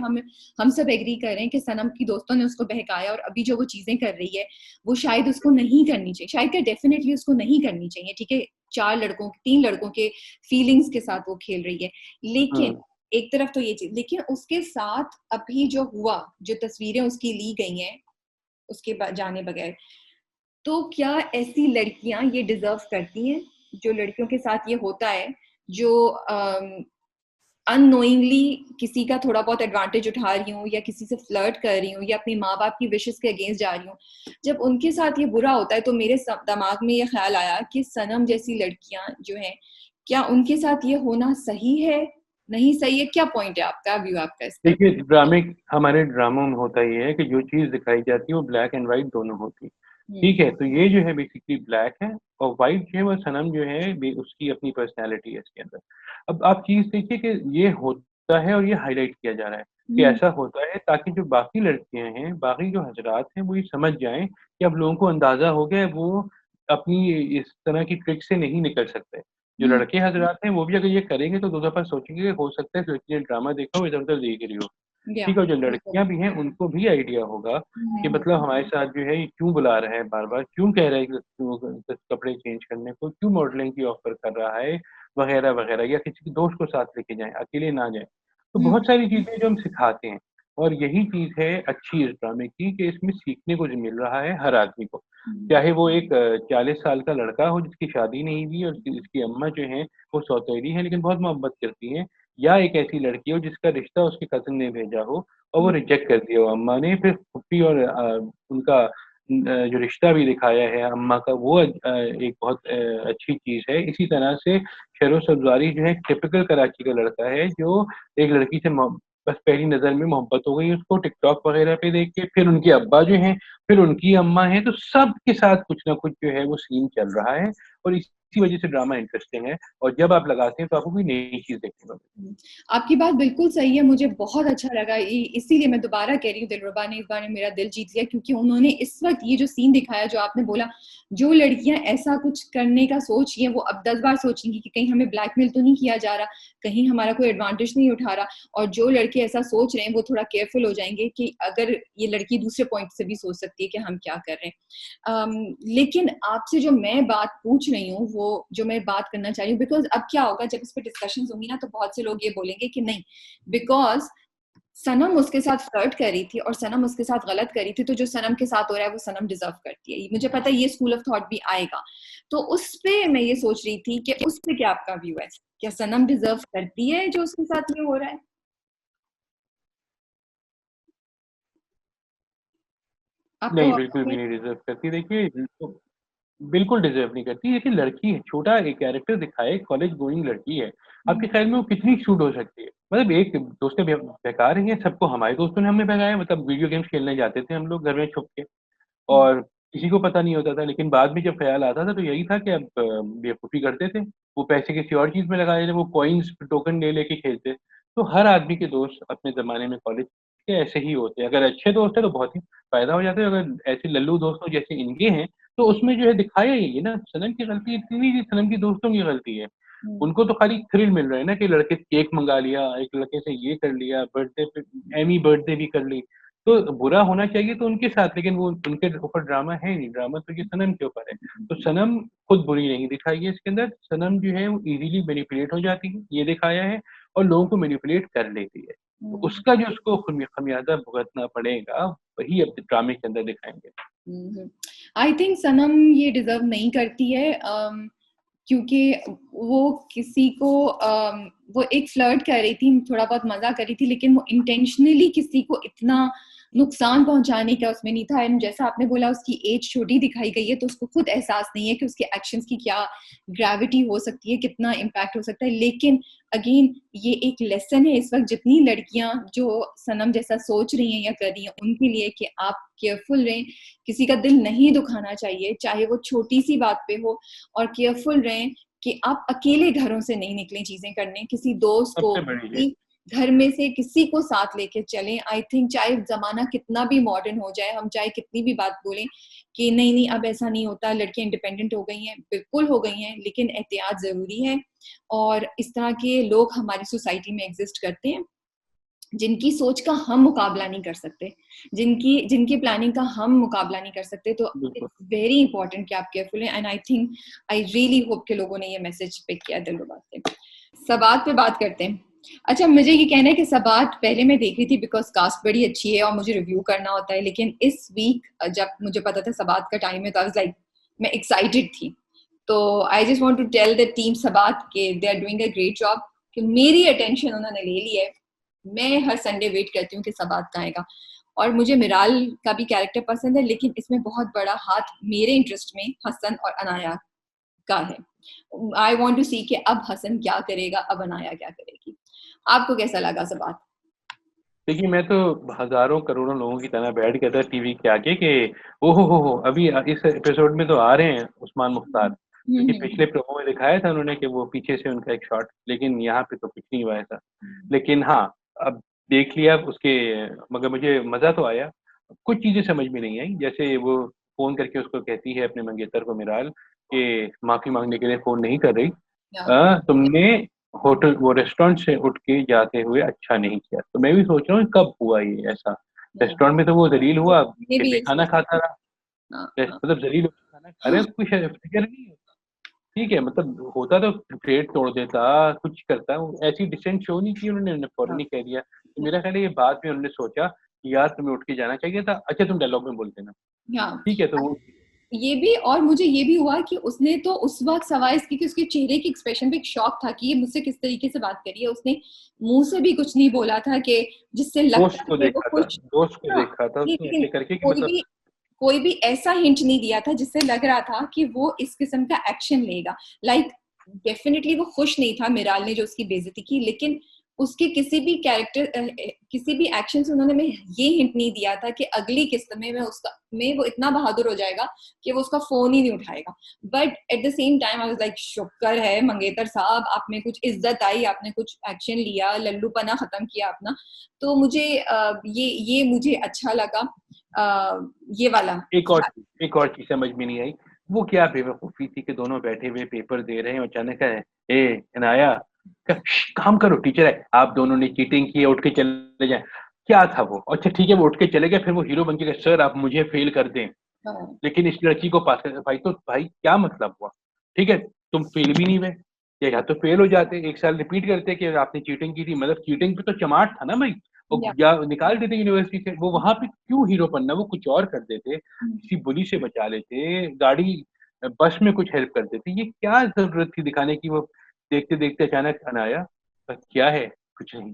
[SPEAKER 1] हम सब एग्री कर रहे हैं कि सनम की दोस्तों ने उसको बहकाया, और अभी जो वो चीजें कर रही है वो शायद उसको नहीं करनी चाहिए, शायद क्या डेफिनेटली उसको नहीं करनी चाहिए। ठीक है, तीन लड़कों के फीलिंग्स के साथ वो खेल रही है, लेकिन
[SPEAKER 2] हुँ,
[SPEAKER 1] एक तरफ तो ये चीज, लेकिन उसके साथ अभी जो हुआ, जो तस्वीरें उसकी ली गई हैं उसके जाने बगैर, तो क्या ऐसी लड़कियां ये डिजर्व करती हैं? जो लड़कियों के साथ ये होता है, जो अननोइंगली किसी का थोड़ा बहुत एडवांटेज उठा रही हूँ, या किसी से फ्लर्ट कर रही हूँ, या अपनी माँ बाप की विशेस के अगेंस्ट जा रही हूँ, जब उनके साथ ये बुरा होता है तो मेरे दिमाग में ये ख्याल आया कि सनम जैसी लड़कियां जो हैं, क्या उनके साथ ये होना सही है, नहीं सही है? क्या पॉइंट है आपका, व्यू आपका इस पर?
[SPEAKER 2] देखिए हमारे ड्रामों में होता ये है कि जो चीज़ दिखाई जाती है वो ब्लैक एंड व्हाइट दोनों होती है।
[SPEAKER 1] हम्म।
[SPEAKER 2] ठीक है, तो ये जो है बेसिकली ब्लैक है, और व्हाइट जो है वो सनम जो है उसकी अपनी पर्सनैलिटी है इसके अंदर। अब आप चीज़ देखिए कि ये होता है और ये हाईलाइट किया जा रहा है कि
[SPEAKER 1] हम्म।
[SPEAKER 2] ऐसा होता है ताकि जो बाकी लड़कियां हैं, बाकी जो हजरात हैं, वो ये समझ जाएं कि अब लोगों को अंदाजा हो गया है, वो अपनी इस तरह की ट्रिक से नहीं निकल सकते। जो
[SPEAKER 1] हम्म।
[SPEAKER 2] लड़के हजरात हैं वो भी अगर ये करेंगे तो दो दफा सोचेंगे कि हो सकता है इस लड़की ने ड्रामा देखा हो, इधर उधर देख रही हो।
[SPEAKER 1] या
[SPEAKER 2] ठीक है, जो
[SPEAKER 1] बिल्कुल।
[SPEAKER 2] लड़कियां भी हैं उनको भी आइडिया होगा कि
[SPEAKER 1] हम्म।
[SPEAKER 2] मतलब हमारे साथ जो है ये क्यों बुला रहा है बार बार, क्यों कह रहा है कि कपड़े चेंज करने को, क्यों मॉडलिंग की ऑफर कर रहा है, वगैरह वगैरह, या किसी दोस्त को साथ लेके जाएं, अकेले ना जाएं। तो
[SPEAKER 1] हम्म।
[SPEAKER 2] बहुत सारी चीजें जो हम सिखाते हैं, और यही चीज है अच्छी इस ड्रामे की कि इसमें सीखने को जो मिल रहा है हर आदमी को,
[SPEAKER 1] हम्म।
[SPEAKER 2] चाहे वो एक 40 साल का लड़का हो जिसकी शादी नहीं हुई और जिसकी अम्मा जो है वो सौतेली है लेकिन बहुत मोहब्बत करती हैं, या एक ऐसी लड़की हो जिसका रिश्ता उसके कजिन ने भेजा हो और वो रिजेक्ट कर दिया हो अम्मा ने, फिर फूफी और उनका जो रिश्ता भी दिखाया है अम्मा का, वो एक बहुत अच्छी चीज है। इसी तरह से शेरो सब्जारी जो है टिपिकल कराची का लड़का है, जो एक लड़की से बस पहली नजर में मोहब्बत हो गई उसको टिकटॉक वगैरह पे देख के, फिर उनके अब्बा जो हैं, फिर उनकी अम्मा है, तो सबके साथ कुछ ना कुछ जो है वो सीन चल रहा है, और इसी वजह से ड्रामा इंटरेस्टिंग है। और जब आप लगाते हैं तो आपको कोई नई चीज देखने को मिलती
[SPEAKER 1] आपकी बात बिल्कुल सही है, मुझे बहुत अच्छा लगा, इसीलिए मैं दोबारा कह रही हूँ दिलरुबा ने इस बार मेरा दिल जीत लिया, क्योंकि उन्होंने इस वक्त ये जो सीन दिखाया, जो आपने बोला, जो लड़कियां ऐसा कुछ करने का सोच रही हैं वो अब 10 बार सोचेंगी कि कहीं हमें ब्लैकमेल तो नहीं किया जा रहा, कहीं हमारा कोई एडवांटेज नहीं उठा रहा, और जो लड़के ऐसा सोच रहे हैं वो थोड़ा केयरफुल हो जाएंगे कि अगर ये लड़की दूसरे पॉइंट से भी सोच सकती है कि हम क्या कर रहे हैं। लेकिन आपसे जो मैं बात पूछ रही हूँ, वो जो मैं बात करना चाह रही हूँ, बिकॉज अब क्या होगा जब इस पर डिस्कशन होंगी ना, तो बहुत से लोग ये बोलेंगे कि नहीं, बिकॉज सनम उसके साथ फ्लर्ट कर रही थी और सनम उसके साथ गलत करी थी, तो जो सनम के साथ हो रहा है वो सनम डिजर्व करती है। मुझे पता है ये स्कूल ऑफ थॉट भी आएगा, तो उस पे मैं ये सोच रही थी कि उस पे क्या आपका व्यू है, क्या सनम डिजर्व करती है जो उसके साथ ये हो रहा है? आपका
[SPEAKER 2] नहीं,
[SPEAKER 1] और
[SPEAKER 2] बिल्कुल भी
[SPEAKER 1] है?
[SPEAKER 2] नहीं डिजर्व करती। देखिए, बिल्कुल डिजर्व नहीं करती। देखिए, लड़की है, छोटा एक कैरेक्टर दिखाए, कॉलेज गोइंग लड़की है, आपके ख्याल में वो कितनी शूट हो सकती है? मतलब एक दोस्तें बेकार रही हैं सबको, हमारे दोस्तों ने हमें भगाया, मतलब वीडियो गेम्स खेलने जाते थे हम लोग घर में छुप के, और किसी को पता नहीं होता था, लेकिन बाद में जब ख्याल आता था तो यही था कि अब बेवकूफ़ी करते थे, वो पैसे किसी और चीज़ में लगा देते, वो कॉइन्स टोकन ले लेके खेलते। तो हर आदमी के दोस्त अपने ज़माने में कॉलेज के ऐसे ही होते हैं। अगर अच्छे दोस्त हैं तो बहुत ही फ़ायदा हो जाता है, अगर ऐसे लल्लू दोस्त हो जैसे इनके हैं, तो उसमें जो है दिखाया यही है ना, सनम की गलती इतनी नहीं, सनम की दोस्तों की गलती है। उनको तो खाली थ्रिल मिल रहा है ना कि लड़के केक मंगा लिया, एक लड़के से ये कर लिया, बर्थडे पे एमी बर्थडे भी कर ली। तो बुरा होना चाहिए तो उनके साथ, लेकिन वो उनके ऊपर ड्रामा है नहीं, ड्रामा तो ये सनम के ऊपर है। तो सनम खुद बुरी नहीं दिखाई है इसके अंदर, सनम जो है वो इजीली मैनिपुलेट हो जाती है, ये दिखाया है, और लोगों को मैनिपुलेट कर लेती है। तो उसका जो उसको खमियाजा भुगतना पड़ेगा, वही अब ड्रामे के अंदर दिखाएंगे।
[SPEAKER 1] आई थिंक सनम ये डिजर्व नहीं करती है, क्योंकि वो किसी को वो एक फ्लर्ट कर रही थी, थोड़ा बहुत मजा कर रही थी, लेकिन वो इंटेंशनली किसी को इतना नुकसान पहुंचाने का उसमें नहीं था। एंड जैसा आपने बोला उसकी एज छोटी दिखाई गई है, तो उसको खुद एहसास नहीं है कि उसके एक्शंस की क्या ग्रेविटी हो सकती है, कितना इम्पैक्ट हो सकता है। लेकिन अगेन ये एक लेसन है इस वक्त जितनी लड़कियां जो सनम जैसा सोच रही हैं या कर रही हैं उनके लिए, कि आप केयरफुल रहें, किसी का दिल नहीं दुखाना चाहिए चाहे वो छोटी सी बात पे हो, और केयरफुल रहें कि आप अकेले घरों से नहीं निकलें चीजें करने, किसी दोस्त को,
[SPEAKER 2] सबसे बड़ी चीज।
[SPEAKER 1] किसी घर में से किसी को साथ लेके चलें। आई थिंक चाहे जमाना कितना भी मॉडर्न हो जाए, हम चाहे कितनी भी बात बोलें कि नहीं नहीं अब ऐसा नहीं होता, लड़कियां इंडिपेंडेंट हो गई हैं, बिल्कुल हो गई हैं, लेकिन एहतियात जरूरी है। और इस तरह के लोग हमारी सोसाइटी में एग्जिस्ट करते हैं जिनकी सोच का हम मुकाबला नहीं कर सकते, जिनकी जिनकी प्लानिंग का हम मुकाबला नहीं कर सकते। तो
[SPEAKER 2] बिल्कुल।
[SPEAKER 1] इट्स वेरी इंपॉर्टेंट कि आप केयरफुल हैं, and I think I really hope के लोगों ने ये मैसेज पिक किया दिलरुबा से। सबात पे बात करते हैं। अच्छा, मुझे ये कहना है कि सबात पहले मैं देख रही थी बिकॉज कास्ट बड़ी अच्छी है और मुझे रिव्यू करना होता है, लेकिन इस वीक जब मुझे पता था सबात का टाइम है तो आई वाज लाइक, मैं एक्साइटेड थी। तो I just want to tell the team सबात के they are doing a great job, कि मेरी अटेंशन उन्होंने ले ली है। मैं हर संडे वेट करती हूँ कि सबात का आएगा, और मुझे मिराल का भी कैरेक्टर पसंद है, लेकिन इसमें बहुत बड़ा हाथ मेरे इंटरेस्ट में हसन और अनाया का है। आई वॉन्ट टू सी कि अब हसन क्या करेगा, अब अनाया क्या करेगी। आपको कैसा लगा सबात?
[SPEAKER 2] देखिए, मैं तो हजारों करोड़ों लोगों की तरह बैठ गया था टीवी के आगे कि ओहो हो, अभी इस एपिसोड में तो आ रहे हैं उस्मान मुख्तार, क्योंकि पिछले प्रोमो में दिखाया था उन्होंने कि वो पीछे से उनका एक शॉट, लेकिन यहाँ पे तो कुछ नहीं हुआ ऐसा। लेकिन हाँ, अब देख लिया उसके, मगर मुझे मजा तो आया। कुछ चीजें समझ में नहीं आई, जैसे वो फोन करके उसको कहती है अपने मंगेतर को, मिराल, कि माफी मांगने के लिए फोन नहीं कर रही, तुमने होटल वो रेस्टोरेंट से उठ के जाते हुए अच्छा नहीं किया। तो मैं भी सोच रहा हूँ कब हुआ ये ऐसा, रेस्टोरेंट में तो वो जलील हुआ,
[SPEAKER 1] मैं भी
[SPEAKER 2] पे
[SPEAKER 1] यही
[SPEAKER 2] खाना
[SPEAKER 1] सोच
[SPEAKER 2] खाता रहा,
[SPEAKER 1] रहा।
[SPEAKER 2] मतलब जलील होकर खाना खा रहे हैं, कुछ फिक्र नहीं है। ठीक है, मतलब होता तो प्लेट तोड़ देता, कुछ करता, ऐसी डिसेंट शो नहीं की उन्होंने, फौरन ही कह दिया। तो मेरा ख्याल है ये बाद में उन्होंने सोचा कि यार तुम्हें उठ के जाना चाहिए था, अच्छा तुम डायलॉग में बोल देना।
[SPEAKER 1] हाँ,
[SPEAKER 2] ठीक है, तो वो
[SPEAKER 1] ये भी, और मुझे ये भी हुआ कि उसने तो उस वक्त सवाल इसकी कि उसके चेहरे की एक्सप्रेशन पे एक शॉक था कि ये मुझसे किस तरीके से बात कर रही है, उसने मुंह से भी कुछ नहीं बोला था कि जिससे लगता है कि वो खुश।
[SPEAKER 2] दोस्त को
[SPEAKER 1] हाँ,
[SPEAKER 2] देखा था उसने
[SPEAKER 1] लेकिन
[SPEAKER 2] ऐसे करके कि
[SPEAKER 1] कोई
[SPEAKER 2] मतलब
[SPEAKER 1] भी कोई भी ऐसा हिंट नहीं दिया था जिससे लग रहा था कि वो इस किस्म का एक्शन लेगा। लाइक डेफिनेटली वो खुश नहीं था मिराल ने जो उसकी बेइज्जती की, लेकिन उसके किसी भी कैरेक्टर किसी भी एक्शन से उन्होंने में ये हिंट नहीं दिया था कि अगली किस्त में वो इतना बहादुर हो जाएगा कि वो उसका फोन ही नहीं उठाएगा। But at the same time I was like शुक्र है मंगेतर साहब, आप में कुछ इज्जत आई, आपने कुछ एक्शन लिया, लल्लूपना खत्म किया अपना। तो मुझे ये मुझे अच्छा लगा। ये वाला।
[SPEAKER 2] एक और चीज समझ में नहीं आई, वो क्या बेवकूफी थी कि दोनों बैठे हुए पेपर दे रहे हैं और अचानक है, ए इनाया, काम करो, टीचर है, आप दोनों ने चीटिंग की है, उठ के चले जाए। क्या था वो? अच्छा ठीक है, वो उठ के चले गए, फिर वो हीरो बन के कहे, सर आप मुझे फेल कर दें
[SPEAKER 1] हाँ,
[SPEAKER 2] लेकिन इस लड़की को पास कर। भाई तो भाई क्या मतलब हुआ? ठीक है, तुम फेल भी नहीं हुए, या तो फेल हो जाते, एक साल रिपीट करते कि आपने चीटिंग की थी, मतलब चीटिंग पे तो चमाट था ना भाई, वो
[SPEAKER 1] या
[SPEAKER 2] या निकाल देते यूनिवर्सिटी से। वो वहां पे क्यों हीरो बनना, वो कुछ और कर देते, किसी बुली से बचा लेते, गाड़ी बस में कुछ हेल्प कर देते। ये क्या जरूरत थी दिखाने की? वो देखते देखते अचानक अनाया, बस क्या है, कुछ नहीं।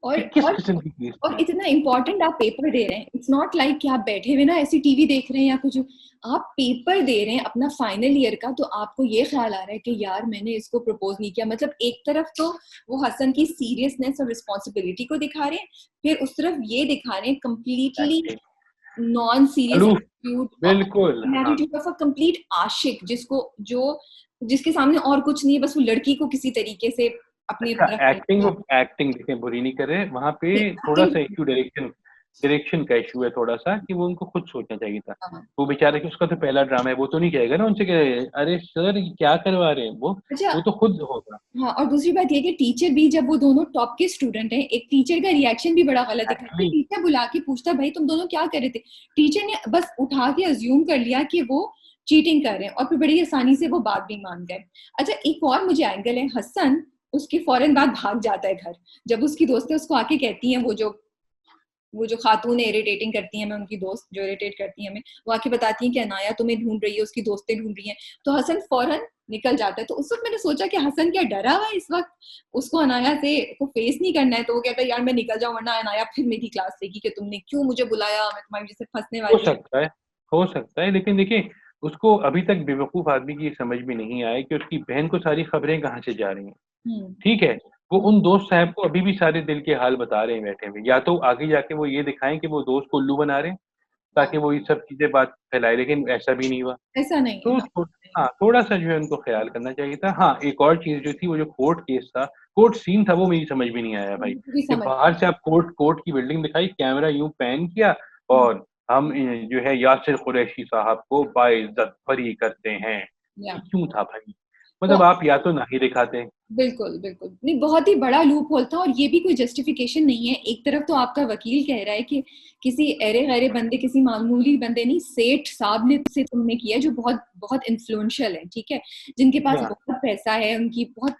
[SPEAKER 1] और
[SPEAKER 2] ये किस
[SPEAKER 1] और
[SPEAKER 2] किस्म की चीज
[SPEAKER 1] और
[SPEAKER 2] थी?
[SPEAKER 1] इतना इम्पोर्टेंट आप पेपर दे रहे हैं, इट्स नॉट लाइक कि आप बैठे हुए ना ऐसी टीवी देख रहे हैं या कुछ। आप पेपर दे रहे हैं अपना फाइनल ईयर का, तो आपको ये ख्याल आ रहा है कि यार मैंने इसको प्रपोज नहीं किया। मतलब एक तरफ तो वो हसन की सीरियसनेस और रिस्पॉन्सिबिलिटी को दिखा रहे हैं, फिर उस तरफ ये दिखा रहे हैं completely
[SPEAKER 2] Acting,
[SPEAKER 1] non serious
[SPEAKER 2] aloof, बिल्कुल,
[SPEAKER 1] एटीट्यूड,
[SPEAKER 2] हाँ।
[SPEAKER 1] एटीट्यूड ऑफ अ कंप्लीट आशिक, जिसके सामने और कुछ नहीं है, बस वो लड़की को किसी तरीके से अपनी
[SPEAKER 2] अच्छा,
[SPEAKER 1] तरफ
[SPEAKER 2] एक्टिंग,
[SPEAKER 1] खींचना
[SPEAKER 2] एक्टिंग देखें बुरी नहीं कर रहे, वहां पे
[SPEAKER 1] है।
[SPEAKER 2] थोड़ा
[SPEAKER 1] एक्टिंग।
[SPEAKER 2] सा इशू डायरेक्शन का इशू है थोड़ा सा, कि वो उनको खुद सोचना चाहिए था। वो बेचारे कि उसका तो पहला ड्रामा है, वो तो नहीं कहेगा ना उनसे कि अरे सर ये क्या करवा रहे हैं,
[SPEAKER 1] अच्छा।
[SPEAKER 2] वो तो खुद होगा।
[SPEAKER 1] हाँ, और दूसरी बात ये कि टीचर भी, जब वो दोनों टॉप के स्टूडेंट हैं, एक टीचर का रिएक्शन भी बड़ा गलत दिखा कि
[SPEAKER 2] एक्चुअली
[SPEAKER 1] टीचर बुला के पूछता भाई तुम दोनों क्या कर रहे थे। टीचर ने बस उठा के अज्यूम कर लिया कि वो चीटिंग कर रहे हैं, और फिर बड़ी आसानी से वो बात भी मान गए। अच्छा, एक और मुझे एंगल है, हसन उसके फौरन बाद भाग जाता है घर। जब उसकी दोस्तें उसको आके कहती हैं, वो जो खातून इरिटेटिंग करती हैं, मैं उनकी दोस्त जो इरिटेट करती हैं हमें, वो आके बताती हैं कि अनाया तुम्हें ढूंढ रही है, उसकी दोस्तें ढूंढ रही हैं। तो हसन फौरन निकल जाता है। तो उस वक्त मैंने सोचा कि हसन क्या डरा हुआ है इस वक्त, उसको अनाया से को फेस नहीं करना है, तो वो कहता है यार मैं निकल जाऊं वरना अनाया फिर मेरी क्लास लेगी कि तुमने क्यों मुझे बुलाया, मैं तुम्हारी वजह से फंसने
[SPEAKER 2] हो
[SPEAKER 1] वाली
[SPEAKER 2] सकता है, हो सकता है, लेकिन देखिए, उसको अभी तक बेवकूफ आदमी की ये समझ में नहीं आया कि उसकी बहन को सारी खबरें कहाँ से जा रही हैं।
[SPEAKER 1] हूँ।
[SPEAKER 2] ठीक है, वो
[SPEAKER 1] हम्म,
[SPEAKER 2] उन दोस्त साहब को अभी भी सारे दिल के हाल बता रहे हैं बैठे हुए, या तो आगे जाके वो ये दिखाएं कि वो दोस्त को उल्लू बना रहे हैं ताकि
[SPEAKER 1] हाँ,
[SPEAKER 2] वो ये सब चीजें बात फैलाए, लेकिन ऐसा भी नहीं हुआ।
[SPEAKER 1] ऐसा नहीं है,
[SPEAKER 2] तो
[SPEAKER 1] हाँ।
[SPEAKER 2] हाँ, थोड़ा सा जो है उनको ख्याल करना चाहिए था। हाँ, एक और चीज जो थी, वो जो कोर्ट केस था, कोर्ट सीन था, वो मेरी समझ में नहीं आया भाई,
[SPEAKER 1] मुझे भी
[SPEAKER 2] कि
[SPEAKER 1] समझ।
[SPEAKER 2] बाहर से आप कोर्ट की बिल्डिंग दिखाई, कैमरा यूं पैन किया,
[SPEAKER 1] हम्म,
[SPEAKER 2] और हम जो है यासिर कुरैशी साहब को बाइज्जत बरी करते हैं।
[SPEAKER 1] या
[SPEAKER 2] ये क्यों था भाई?
[SPEAKER 1] तो
[SPEAKER 2] मतलब आप या तो ना ही दिखाते।
[SPEAKER 1] बिल्कुल बिल्कुल नहीं, बहुत ही बड़ा लूप होल था, और ये भी कोई जस्टिफिकेशन नहीं है। एक तरफ तो आपका वकील कह रहा है कि किसी अरे गहरे बंदे, किसी मामूली बंदे नहीं, सेठ साहब ने से तुमने किया, जो बहुत बहुत इन्फ्लुएंशियल है, ठीक है, जिनके पास
[SPEAKER 2] हाँ,
[SPEAKER 1] बहुत पैसा है, उनकी बहुत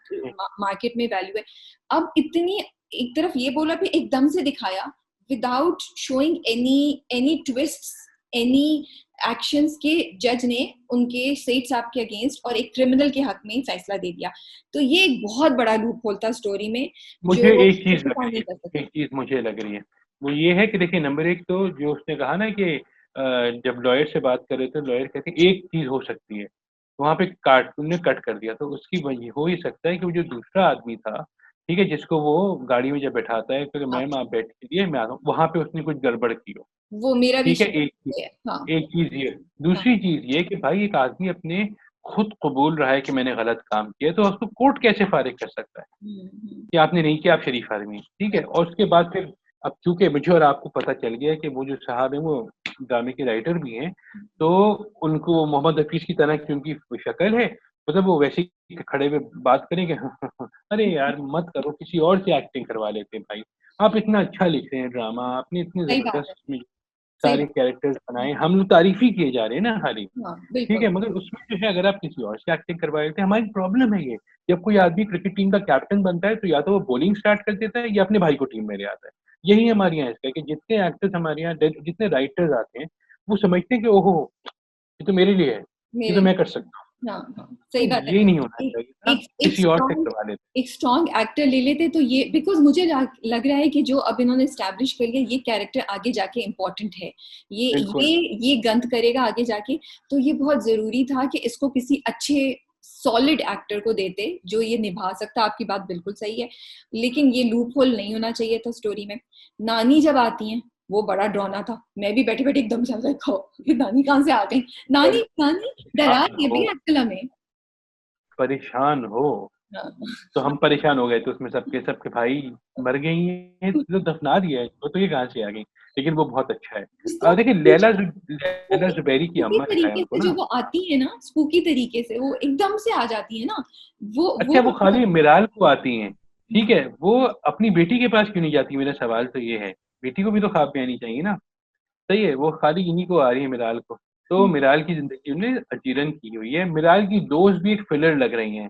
[SPEAKER 1] मार्केट में वैल्यू है। अब इतनी, एक तरफ ये बोला भी एकदम से दिखाया without showing any any twist, any actions के, जज ने उनके सेठ साहब के अगेंस्ट और एक क्रिमिनल के हक में फैसला दे दिया। तो ये एक बहुत बड़ा लूप होल था स्टोरी में,
[SPEAKER 2] मुझे
[SPEAKER 1] जो
[SPEAKER 2] एक चीज लग
[SPEAKER 1] justify
[SPEAKER 2] रही
[SPEAKER 1] नहीं कर
[SPEAKER 2] है,
[SPEAKER 1] सके।
[SPEAKER 2] एक चीज मुझे लग रही है, वो ये है कि देखिए, नंबर एक तो जो उसने कहा ना कि जब लॉयर से बात कर रहे थे, लॉयर कहते एक चीज हो सकती है, वहां पे कार्टून ने कट कर दिया, तो उसकी वजह हो ही सकता है कि वो जो दूसरा आदमी था, ठीक है, जिसको वो गाड़ी में जब बैठाता है तो
[SPEAKER 1] हाँ,
[SPEAKER 2] मैम आप बैठिए मैं आता हूँ, वहां पे उसने कुछ गड़बड़ की हो।
[SPEAKER 1] वो मेरा भी
[SPEAKER 2] ठीक है, एक चीज,
[SPEAKER 1] है। हाँ,
[SPEAKER 2] एक चीज ये।
[SPEAKER 1] हाँ।
[SPEAKER 2] दूसरी चीज ये कि भाई एक आदमी अपने खुद कबूल रहा है कि मैंने गलत काम किया, तो उसको कोर्ट कैसे फारिग कर सकता है कि आपने नहीं किया, आप शरीफ आदमी हैं, ठीक है। और उसके बाद फिर, अब चूंकि मुझे और आपको पता चल गया कि वो जो साहब हैं वो ड्रामे के राइटर भी हैं, तो उनको मोहम्मद हफीज की तरह की उनकी शक्ल है, मतलब वो वैसे ही खड़े हुए बात करेंगे अरे यार मत करो, किसी और से एक्टिंग करवा लेते हैं भाई, आप इतना अच्छा लिख रहे हैं ड्रामा, आपने इतने
[SPEAKER 1] सही बात है।
[SPEAKER 2] जबरदस्त उसमें
[SPEAKER 1] सही
[SPEAKER 2] सारे
[SPEAKER 1] बात
[SPEAKER 2] कैरेक्टर्स बनाए, हम लोग तारीफ ही किए जा रहे हैं ना खाली।
[SPEAKER 1] है। हाँ,
[SPEAKER 2] ठीक
[SPEAKER 1] बिल्कुल।
[SPEAKER 2] है, मगर उसमें जो है अगर आप किसी और से एक्टिंग करवा लेते हैं, हमारी प्रॉब्लम है ये। जब कोई आदमी क्रिकेट टीम का कैप्टन बनता है, तो या तो वो बॉलिंग स्टार्ट कर देता है या अपने भाई को टीम में ले आता है। यही हमारे यहाँ इसका है कि जितने एक्टर्स हमारे यहाँ, जितने राइटर्स आते हैं, वो समझते हैं कि ओहो ये तो मेरे लिए है, ये तो मैं कर सकता हूँ।
[SPEAKER 1] हाँ, हाँ, सही
[SPEAKER 2] तो
[SPEAKER 1] बात है।
[SPEAKER 2] ये नहीं होना
[SPEAKER 1] एक
[SPEAKER 2] चाहिए था,
[SPEAKER 1] एक
[SPEAKER 2] किसी और से करवा लेते।
[SPEAKER 1] एक स्ट्रॉन्ग एक्टर ले लेते तो ये, बिकॉज़ मुझे लग रहा है कि जो अब इन्होंने एस्टैब्लिश कर लिया, ये कैरेक्टर आगे जाके इम्पोर्टेंट है।
[SPEAKER 2] बिल्कुल,
[SPEAKER 1] ये गंद करेगा आगे जाके, तो ये बहुत ज़रूरी था कि इसको किसी अच्छे सॉलिड एक्टर को देते, जो ये निभा सकता। आपकी बात बिल्कुल सही है, लेकिन ये लूप होल नहीं होना चाहिए था स्टोरी में। नानी जब आती हैं, वो बड़ा डरावना था। मैं भी बैठे-बैठे एकदम से देखो, ये नानी कहाँ से आ गई? नानी नानी डरा
[SPEAKER 2] परेशान
[SPEAKER 1] के
[SPEAKER 2] हो,
[SPEAKER 1] भी आजकल हमें।
[SPEAKER 2] परेशान हो।
[SPEAKER 1] हाँ,
[SPEAKER 2] तो हम परेशान हो गए थे उसमें, सबके सबके भाई मर गई हैं, तो दफना दिया है, तो ये कहाँ से आ गई? लेकिन वो बहुत अच्छा है।
[SPEAKER 1] कुछ तो
[SPEAKER 2] देखिए लैला
[SPEAKER 1] स्पूकी
[SPEAKER 2] जुबैरी की
[SPEAKER 1] स्पूकी
[SPEAKER 2] अम्मा दिखाया
[SPEAKER 1] तरीके
[SPEAKER 2] उनको
[SPEAKER 1] से जो
[SPEAKER 2] ना।
[SPEAKER 1] वो आती है ना, स्पूकी तरीके से वो एकदम से आ जाती है ना, वो
[SPEAKER 2] अच्छा, वो खाली मिराल को आती हैं, ठीक है, वो अपनी बेटी के पास क्यों नहीं जाती? मेरा सवाल तो ये है, बेटी को भी तो ख्वाब में आनी चाहिए ना। सही है, वो खाली इन्हीं को आ रही है, मिराल को। तो मिराल की जिंदगी उन्होंने अजीरन की हुई है। मिराल की दोस्त भी एक फिलर लग रही हैं।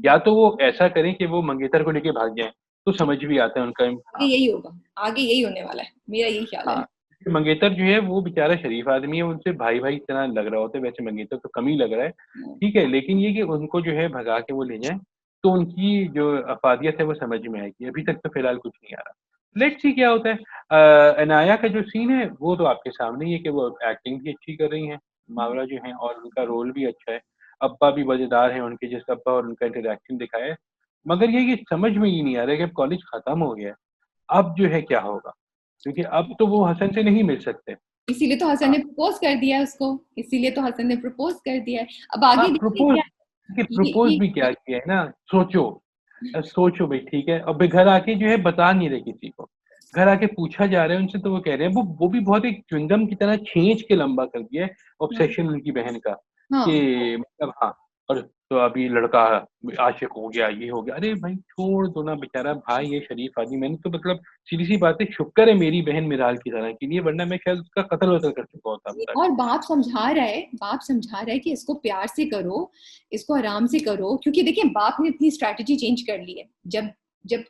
[SPEAKER 2] या तो वो ऐसा करें कि वो मंगेतर को लेके भाग जाएं, तो समझ भी आता है उनका।
[SPEAKER 1] आगे यही होगा, आगे यही होने वाला है, मेरा यही ख्याल है।
[SPEAKER 2] हाँ, मंगेतर जो है वो बेचारा शरीफ आदमी है, उनसे भाई भाई इतना लग रहा होता है, वैसे मंगेतर तो कम ही लग रहा है। ठीक है, लेकिन ये कि उनको जो है भगा के वो ले जाएं, तो उनकी जो अफादियत है वो समझ में आएगी। अभी तक तो फिलहाल कुछ नहीं आ रहा। लेट्स सी क्या होता है। अनाया का जो सीन है वो तो आपके सामने ही है कि वो एक्टिंग भी अच्छी कर रही हैं, मावरा जो है, और उनका रोल भी अच्छा है। अब्बा भी मजेदार है उनके, जैसे अब्बा और उनका इंटरेक्शन दिखाया है। मगर ये कि समझ में ही नहीं आ रहा है कि अब कॉलेज खत्म हो गया है, अब जो है क्या होगा? क्योंकि अब तो वो हसन से नहीं मिल सकते।
[SPEAKER 1] इसीलिए तो हसन
[SPEAKER 2] हाँ,
[SPEAKER 1] ने प्रपोज कर दिया उसको, इसीलिए तो हसन ने प्रपोज कर दिया है। अब आगे देखिए
[SPEAKER 2] प्रपोज,
[SPEAKER 1] क्या।
[SPEAKER 2] प्रपोज
[SPEAKER 1] ये
[SPEAKER 2] भी क्या किया है ना, सोचो। सोचो भाई, ठीक है, अब घर आके जो है बता नहीं रहे किसी को। घर आके पूछा जा रहा है उनसे, तो वो कह रहे हैं, वो भी बहुत एक च्युइंगम की तरह खींच के लंबा कर दिया है
[SPEAKER 1] हाँ,
[SPEAKER 2] ऑब्सेशन उनकी बहन का,
[SPEAKER 1] हाँ,
[SPEAKER 2] कि मतलब हाँ। और तो अभी लड़का आशिक हो गया, ये हो गया। अरे भाई छोड़ दो ना, बेचारा भाई ये शरीफ आदमी। मैंने तो मतलब सीधी सी बात है, शुक्र है मेरी बहन मिराल की तरह की नहीं है, वरना मैं शायद उसका कत्ल वतल कर चुका होता अब तक।
[SPEAKER 1] और बाप समझा रहा है कि इसको प्यार से करो, इसको आराम से करो, क्योंकि देखिए बाप ने अपनी स्ट्रैटेजी चेंज कर ली है। जब जब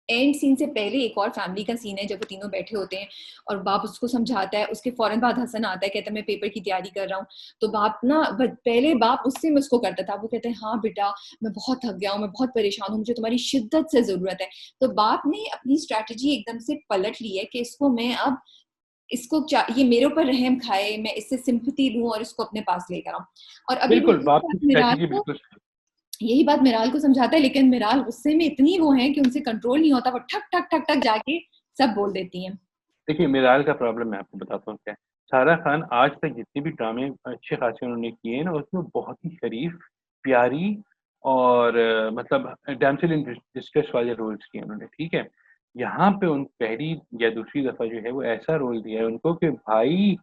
[SPEAKER 1] एंड सीन से पहले एक और फैमिली का सीन है, जब वो तीनों बैठे होते हैं और बाप उसको समझाता है, उसके फौरन बाद हसन आता है, कहता है मैं पेपर की तैयारी कर रहा हूँ। तो बाप ना, पहले बाप उससे में उसको करता था, वो कहते हैं हाँ बेटा मैं बहुत थक गया हूँ, मैं बहुत परेशान हूँ, मुझे तुम्हारी शिद्दत से जरूरत है। तो बाप ने अपनी स्ट्रैटेजी एकदम से पलट ली है कि इसको मैं अब, ये मेरे ऊपर रहम खाए, मैं इससे सिंपैथी लूं और इसको अपने पास लेकर आऊं। और अभी भी
[SPEAKER 2] बिल्कुल, बाप की स्ट्रैटेजी बिल्कुल।
[SPEAKER 1] यही बात मिराल को समझाता है, लेकिन मिराल गुस्से में इतनी वो है कि उनसे कंट्रोल नहीं होता, वो ठक ठक ठक ठक जाके सब बोल देती हैं।
[SPEAKER 2] देखिए, मिराल का प्रॉब्लम मैं आपको बताता हूँ क्या है। सारा खान आज तक जितने भी ड्रामे अच्छे खासे उन्होंने किए हैं ना, उसमें बहुत ही शरीफ, प्यारी और मतलब डैमसेल इन डिस्ट्रेस वाले रोल्स किए उन्होंने, ठीक है। यहाँ पे उन पहली या दूसरी दफा जो है वो ऐसा रोल दिया है उनको कि भाई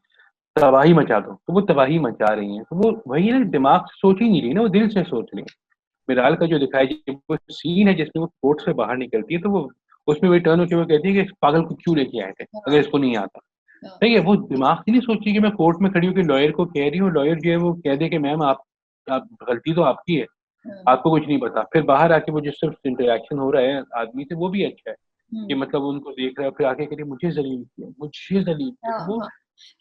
[SPEAKER 2] तबाही मचा दो, तो वो तबाही मचा रही हैं। तो वो वही ना, दिमाग से सोच ही नहीं रही ना, वो दिल से सोच रही है। मिराल का जो दिखाया, जब वो सीन है जिसमें वो कोर्ट से बाहर निकलती है, तो वो उसमें वही टर्न होकर वो कहती है कि इस पागल को क्यों लेके आए थे अगर
[SPEAKER 1] हाँ,
[SPEAKER 2] इसको नहीं आता।
[SPEAKER 1] हाँ,
[SPEAKER 2] सही है, वो दिमाग से नहीं सोची कि मैं कोर्ट में खड़ी हूँ कि लॉयर को कह रही हूँ, लॉयर जो है वो कह दे कि मैम आप गलती तो आपकी है,
[SPEAKER 1] हाँ,
[SPEAKER 2] आपको कुछ नहीं पता। फिर बाहर आके वो जिस सिर्फ इंटरेक्शन हो रहा है आदमी से, वो भी अच्छा है कि
[SPEAKER 1] हम्म,
[SPEAKER 2] मतलब उनको देख रहा है, फिर आके कह रही है, मुझे जलील किया, मुझे जलील किया।
[SPEAKER 1] हाँ,
[SPEAKER 2] तो वो
[SPEAKER 1] हाँ।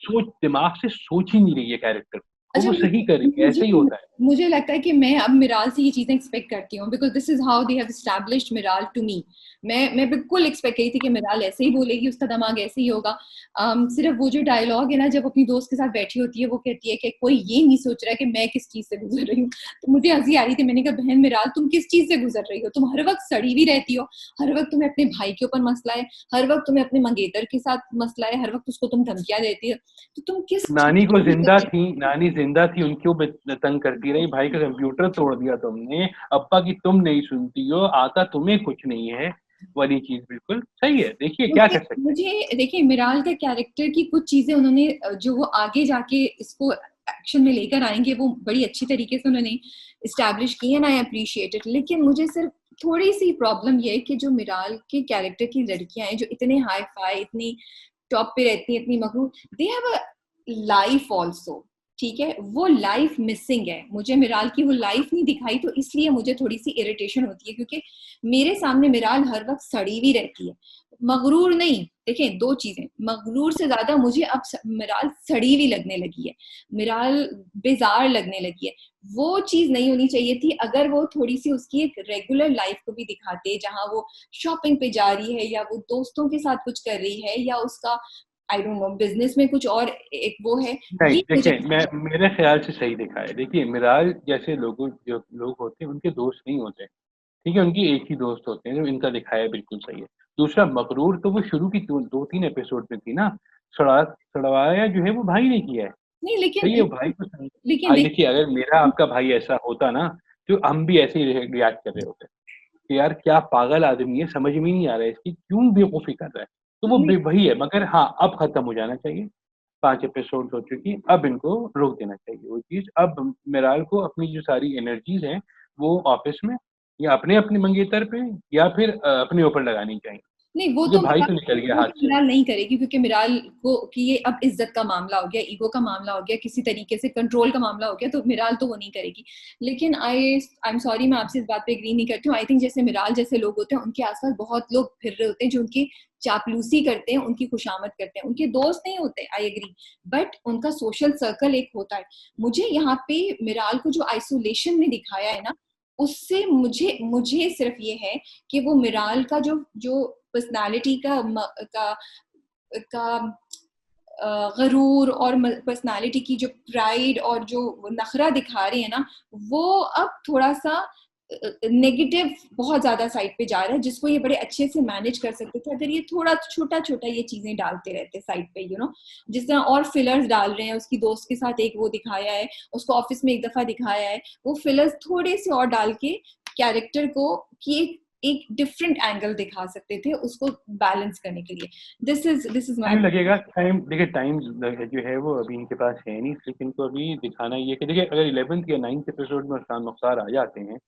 [SPEAKER 2] सोच, दिमाग से सोच ही नहीं रही है कैरेक्टर, और
[SPEAKER 1] अच्छा,
[SPEAKER 2] वो सही कर रही है,
[SPEAKER 1] मुझे
[SPEAKER 2] ऐसा ही होता है।
[SPEAKER 1] मुझे लगता है कि मैं अब मिराल से ये चीजें एक्सपेक्ट करती हूँ, because this is how they have established Miral to me. मैं बिल्कुल एक्सपेक्ट करी थी कि मिराल ऐसे ही बोलेगी, उसका दिमाग ऐसे ही होगा। सिर्फ वो जो डायलॉग है ना, जब अपनी दोस्त के साथ बैठी होती है, वो कहती है कि कोई ये नहीं सोच रहा है कि मैं किस चीज से गुजर रही हूँ। तो मुझे हंसी आ रही थी, मैंने कहा बहन मिराल तुम किस चीज से गुजर रही हो? तुम हर वक्त सड़ी हुई रहती हो, हर वक्त तुम्हें अपने भाई के ऊपर मसला है, हर वक्त तुम्हें अपने मंगेतर के साथ मसला है, हर वक्त उसको तुम धमकियां देती हो, तो तुम किस चीज
[SPEAKER 2] नानी को
[SPEAKER 1] से गुजर
[SPEAKER 2] जिंदा
[SPEAKER 1] रही
[SPEAKER 2] थी, नानी जिंदा थी, उनको तंग करती रही, भाई का कंप्यूटर तोड़ दिया तुमने, अब्बा की तुम नहीं सुनती हो, आता तुम्हें कुछ नहीं है, वाली चीज बिल्कुल सही है। देखिए क्या
[SPEAKER 1] मुझे
[SPEAKER 2] कर सकते हैं।
[SPEAKER 1] मुझे देखिए मिराल के कैरेक्टर की कुछ चीजें उन्होंने जो वो आगे जाके इसको एक्शन में लेकर आएंगे, वो बड़ी अच्छी तरीके से उन्होंने इस्टेब्लिश की है, आई अप्रिशिएट इट। लेकिन मुझे सिर्फ थोड़ी सी प्रॉब्लम ये है कि जो मिराल के कैरेक्टर की लड़कियां हैं, जो इतने हाई फाई, इतनी टॉप पे रहती हैं, इतनी मखरू, they have a life also. ठीक है, वो लाइफ मिसिंग है, मुझे मिराल की वो लाइफ नहीं दिखाई, तो इसलिए मुझे थोड़ी सी इरिटेशन होती है, क्योंकि मेरे सामने मिराल हर वक्त सड़ी हुई रहती है, मगरूर नहीं। देखें, दो चीजें, मगरूर से ज्यादा मुझे अब मिराल सड़ी हुई लगने लगी है, मिराल बेजार लगने लगी है। वो चीज नहीं होनी चाहिए थी। अगर वो थोड़ी सी उसकी एक रेगुलर लाइफ को भी दिखाते, जहां वो शॉपिंग पे जा रही है या वो दोस्तों के साथ कुछ कर रही है या उसका आई डोंट नो बिजनेस में कुछ और एक वो है,
[SPEAKER 2] नहीं
[SPEAKER 1] ये मुझे
[SPEAKER 2] देखिए, मैं मेरे ख्याल से सही दिखा है। देखिए मिराज जैसे लोगों जो लोग होते हैं उनके दोस्त नहीं होते, ठीक है, उनकी एक ही दोस्त होते हैं, जो इनका दिखाया है बिल्कुल सही है। दूसरा मकरूर तो वो शुरू की दो तीन एपिसोड में थी ना, सड़वाया जो है वो भाई ने किया है,
[SPEAKER 1] नहीं। लेकिन
[SPEAKER 2] सही है, वो भाई को
[SPEAKER 1] लेकिन
[SPEAKER 2] आज
[SPEAKER 1] देख,
[SPEAKER 2] देखिए अगर मेरा आपका भाई ऐसा होता ना, तो हम भी ऐसे ही रिएक्ट कर रहे होते कि यार क्या पागल आदमी है, समझ में ही नहीं आ रहा है इसकी क्यों बेवकूफी कर रहा है। तो वो वही है, मगर हाँ अब खत्म हो जाना चाहिए। 5 एपिसोड हो चुकी, अब इनको रोक देना चाहिए वो चीज़। अब मिराल को अपनी जो सारी एनर्जीज़ हैं, वो ऑफ़िस में या अपने मंगेतर पे या फिर अपने ऊपर लगानी चाहिए।
[SPEAKER 1] नहीं वो
[SPEAKER 2] क्योंकि
[SPEAKER 1] तो
[SPEAKER 2] भाई
[SPEAKER 1] मिराल,
[SPEAKER 2] तो निकल गया
[SPEAKER 1] वो
[SPEAKER 2] हाथ
[SPEAKER 1] तो
[SPEAKER 2] से।
[SPEAKER 1] मिराल नहीं करेगी, क्योंकि मिराल को कि ये अब इज्जत का मामला हो गया, ईगो का मामला हो गया, किसी तरीके से कंट्रोल का मामला हो गया, तो मिराल तो वो नहीं करेगी। लेकिन आई एम सॉरी, मैं आपसे इस बात पे एग्री नहीं करती हूँ। आई थिंक जैसे मिराल जैसे लोग होते हैं, उनके आसपास बहुत लोग फिर रहे होते हैं जो उनकी चापलूसी करते हैं, उनकी खुशामद करते हैं, उनके दोस्त नहीं होते, आई एग्री, बट उनका सोशल सर्कल एक होता है। मुझे यहाँ पे मिराल को जो आइसोलेशन में दिखाया है ना, उससे मुझे मुझे सिर्फ ये है कि वो मिराल का जो जो पर्सनालिटी का गरूर और पर्सनालिटी की जो प्राइड और जो नखरा दिखा रहे हैं ना, वो अब थोड़ा सा नेगेटिव बहुत ज्यादा साइड पे जा रहा है, जिसको ये बड़े अच्छे से मैनेज कर सकते थे अगर ये थोड़ा छोटा छोटा ये चीजें डालते रहते साइड पे, जिस तरह और फिलर्स डाल रहे हैं। उसकी दोस्त के साथ एक वो दिखाया है, उसको ऑफिस में एक दफा दिखाया है, वो फिलर्स थोड़े से और डाल के कैरेक्टर को कि एक डिफरेंट एंगल दिखा सकते थे उसको बैलेंस करने के लिए। This is my.
[SPEAKER 2] टाइम लगेगा, टाइम देखिए, टाइम जो है वो अभी इनके पास है नहीं, लेकिन इनको अभी दिखाना ये है कि देखिए अगर 11th या 9th एपिसोड में उस्ताद मुख्तार आ जाते हैं,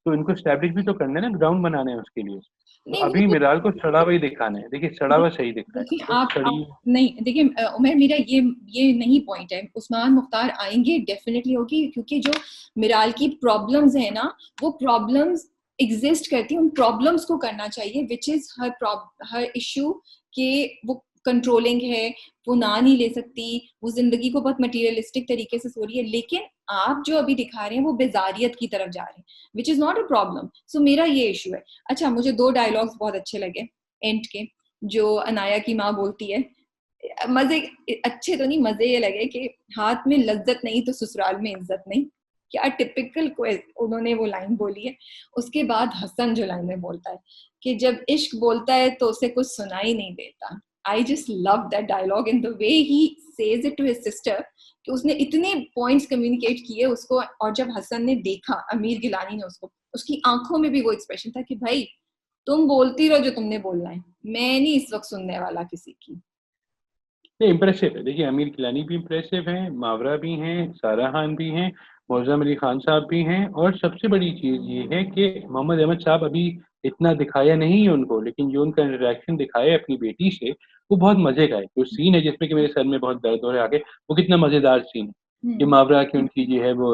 [SPEAKER 2] तो इनको स्टैब्लिश भी तो करना है ना, ग्राउंड बनाना है उसके लिए। तो
[SPEAKER 1] नहीं वो
[SPEAKER 2] अभी
[SPEAKER 1] तो
[SPEAKER 2] मिराल को सड़ा हुआ ही दिखाना है। देखिए सड़ा हुआ सही दिखा है,
[SPEAKER 1] देखिए
[SPEAKER 2] तो
[SPEAKER 1] आप
[SPEAKER 2] सड़ी।
[SPEAKER 1] नहीं देखिए उमर, मेरा ये नहीं पॉइंट है। उस्मान मुख्तार आएंगे डेफिनेटली होगी, क्योंकि जो मिराल की प्रॉब्लम्स है ना, वो प्रॉब्लम्स एग्जिस्ट करती हैं, उन प्रॉब्लम्स को करना चाहिए, विच इज हर इशू के वो कंट्रोलिंग है, वो ना नहीं ले सकती, वो जिंदगी को बहुत मटीरियलिस्टिक तरीके से सो रही है। लेकिन आप जो अभी दिखा रहे हैं वो बेजारियत की तरफ जा रहे हैं, which is not a problem. So मेरा ये इशू है। अच्छा, मुझे 2 डायलॉग्स बहुत अच्छे लगे एंड के, जो अनाया की माँ बोलती है। मजे अच्छे तो नहीं, मजे ये लगे कि हाथ में लज्जत नहीं तो ससुराल में इज्जत नहीं। क्या टिपिकल उन्होंने वो लाइन बोली है। उसके बाद हसन जो लाइन में बोलता है कि जब इश्क बोलता है तो उसे कुछ सुनाई नहीं देता। I just love that dialogue in the way he says it to his sister, कि उसने इतने पॉइंट्स कम्युनिकेट किए उसको। और जब हसन ने देखा, अमीर गिलानी ने उसको, उसकी आंखों में भी वो एक्सप्रेशन था कि भाई तुम बोलती रहो जो तुमने बोलना है, मैं नहीं इस वक्त सुनने वाला किसी की।
[SPEAKER 2] ये इम्प्रेसिव है। देखिए अमीर किलानी भी इम्प्रेसिव हैं, मावरा भी हैं, सारा खान भी हैं, मौज़म अली खान साहब भी हैं, और सबसे बड़ी चीज़ ये है कि मोहम्मद अहमद साहब अभी इतना दिखाया नहीं है उनको, लेकिन जो उनका इंटरेक्शन दिखाया है अपनी बेटी से, वो बहुत मज़े का है। जो सीन है जिसमें कि मेरे सर में बहुत दर्द हो रहा है आगे, वो कितना मज़ेदार सीन है कि
[SPEAKER 1] हम्म।
[SPEAKER 2] मावरा की उनकी जो है वो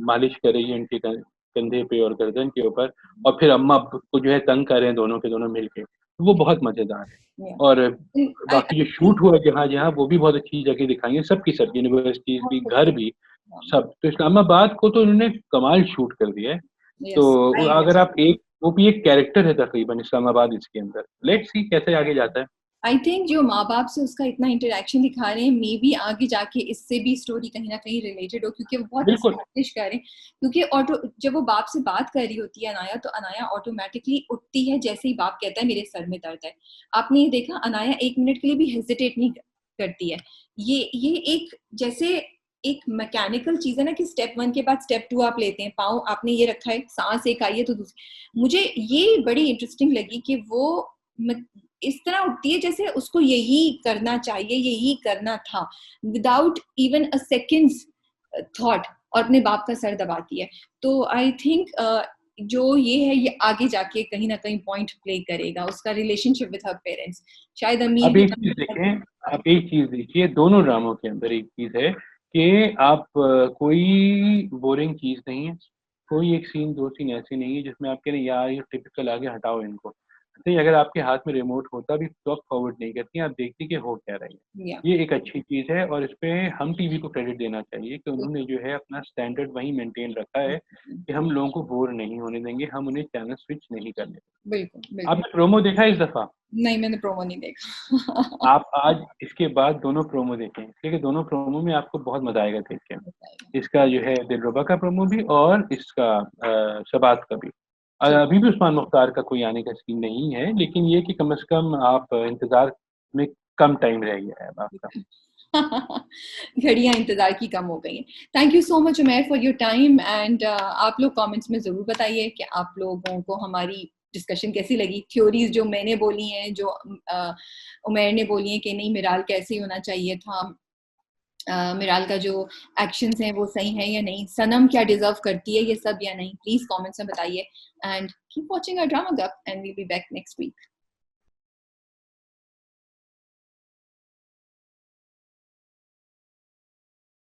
[SPEAKER 2] मालिश कर रही है उनके कंधे पे और गर्दन के ऊपर, और फिर अम्मा को जो है तंग कर रहे हैं दोनों के दोनों मिलके, वो बहुत मज़ेदार है।
[SPEAKER 1] Yeah.
[SPEAKER 2] और
[SPEAKER 1] I
[SPEAKER 2] बाकी जो
[SPEAKER 1] think
[SPEAKER 2] शूट हुआ जहाँ-जहाँ, वो भी बहुत अच्छी जगह दिखाई है, सबकी सब यूनिवर्सिटीज़ भी, घर भी, सब। तो इस्लामाबाद को तो उन्होंने कमाल शूट कर दिया है। तो
[SPEAKER 1] yes,
[SPEAKER 2] अगर आप एक वो भी एक कैरेक्टर है तकरीबन इस्लामाबाद इसके अंदर। लेट्स सी कैसे आगे जाता है।
[SPEAKER 1] आई थिंक जो माँ बाप से उसका इतना इंटरेक्शन दिखा रहे हैं, मे बी आगे जाके इससे भी स्टोरी कहीं ना कहीं रिलेटेड हो, क्योंकि वो बहुत
[SPEAKER 2] बिल्कुल।
[SPEAKER 1] एस्टैब्लिश कर रहे हैं। क्योंकि ऑटो जब वो बाप से बात कर रही होती है अनाया, तो अनाया ऑटोमेटिकली उठती है जैसे ही बाप कहता है मेरे सर में दर्द है। आपने ये देखा, अनाया 1 मिनट के लिए भी हेजिटेट नहीं करती है। ये एक जैसे एक मैकेनिकल चीज है ना, कि स्टेप 1 के बाद स्टेप 2 आप लेते हैं, पाँव आपने ये रखा है, सांस एक आई है तो दूसरी। मुझे ये बड़ी इंटरेस्टिंग लगी कि वो इस तरह उठती है जैसे उसको यही करना चाहिए, यही करना था, without even a seconds thought, और अपने बाप का सर दबाती है। तो आई थिंक जो ये है, ये आगे जाके कहीं ना कहीं पॉइंट प्ले करेगा, उसका रिलेशनशिप विद हर पेरेंट्स। शायद अमीर
[SPEAKER 2] अब
[SPEAKER 1] भी
[SPEAKER 2] एक चीज़ देखें, आप एक चीज़ देखिए, दोनों ड्रामों के अंदर एक चीज़ है कि आप कोई बोरिंग चीज़ नहीं है, कोई एक सीन 2 सीन ऐसे नहीं है जिसमें आप कह रहे हैं यार ये टिपिकल आ गया, हटाओ इनको। नहीं, अगर आपके हाथ में रिमोट होता भी तो आप फॉरवर्ड नहीं करती, आप देखती कि हो क्या रही है।
[SPEAKER 1] या
[SPEAKER 2] ये एक अच्छी चीज़ है और इसपे हम टीवी को क्रेडिट देना चाहिए कि उन्होंने जो है अपना स्टैंडर्ड वही मेंटेन रखा है कि हम लोगों को बोर नहीं होने देंगे, हम उन्हें चैनल स्विच नहीं करने देंगे।
[SPEAKER 1] बिल्कुल, बिल्कुल।
[SPEAKER 2] आपने प्रोमो देखा है इस दफ़ा?
[SPEAKER 1] नहीं, मैंने प्रोमो नहीं देखा।
[SPEAKER 2] आप आज इसके बाद दोनों प्रोमो देखें, क्योंकि दोनों प्रोमो में आपको बहुत मज़ा आएगा देख के। इसका जो है दिलरुबा का प्रोमो भी और इसका शबात का भी।
[SPEAKER 1] ठीक।
[SPEAKER 2] अभी भी उस्मान मुख्तार का कोई आने का सीन नहीं है, लेकिन ये कि कम से कम आप इंतज़ार में कम टाइम रह गया है अब आपका।
[SPEAKER 1] घड़ियाँ इंतज़ार की कम हो गई हैं। Thank you so much Umair for your time and आप लोग कमेंट्स में ज़रूर बताइए कि आप लोगों को हमारी डिस्कशन कैसी लगी। थ्योरीज़ जो मैंने बोली हैं, जो उमैर ने बोली हैं कि नहीं मिराल कैसे होना चाहिए था, मिराल का जो एक्शंस हैं वो सही है या नहीं, सनम क्या डिजर्व करती है ये सब या नहीं, प्लीज कमेंट्स में बताइए and keep watching our drama गप and we will be back next week.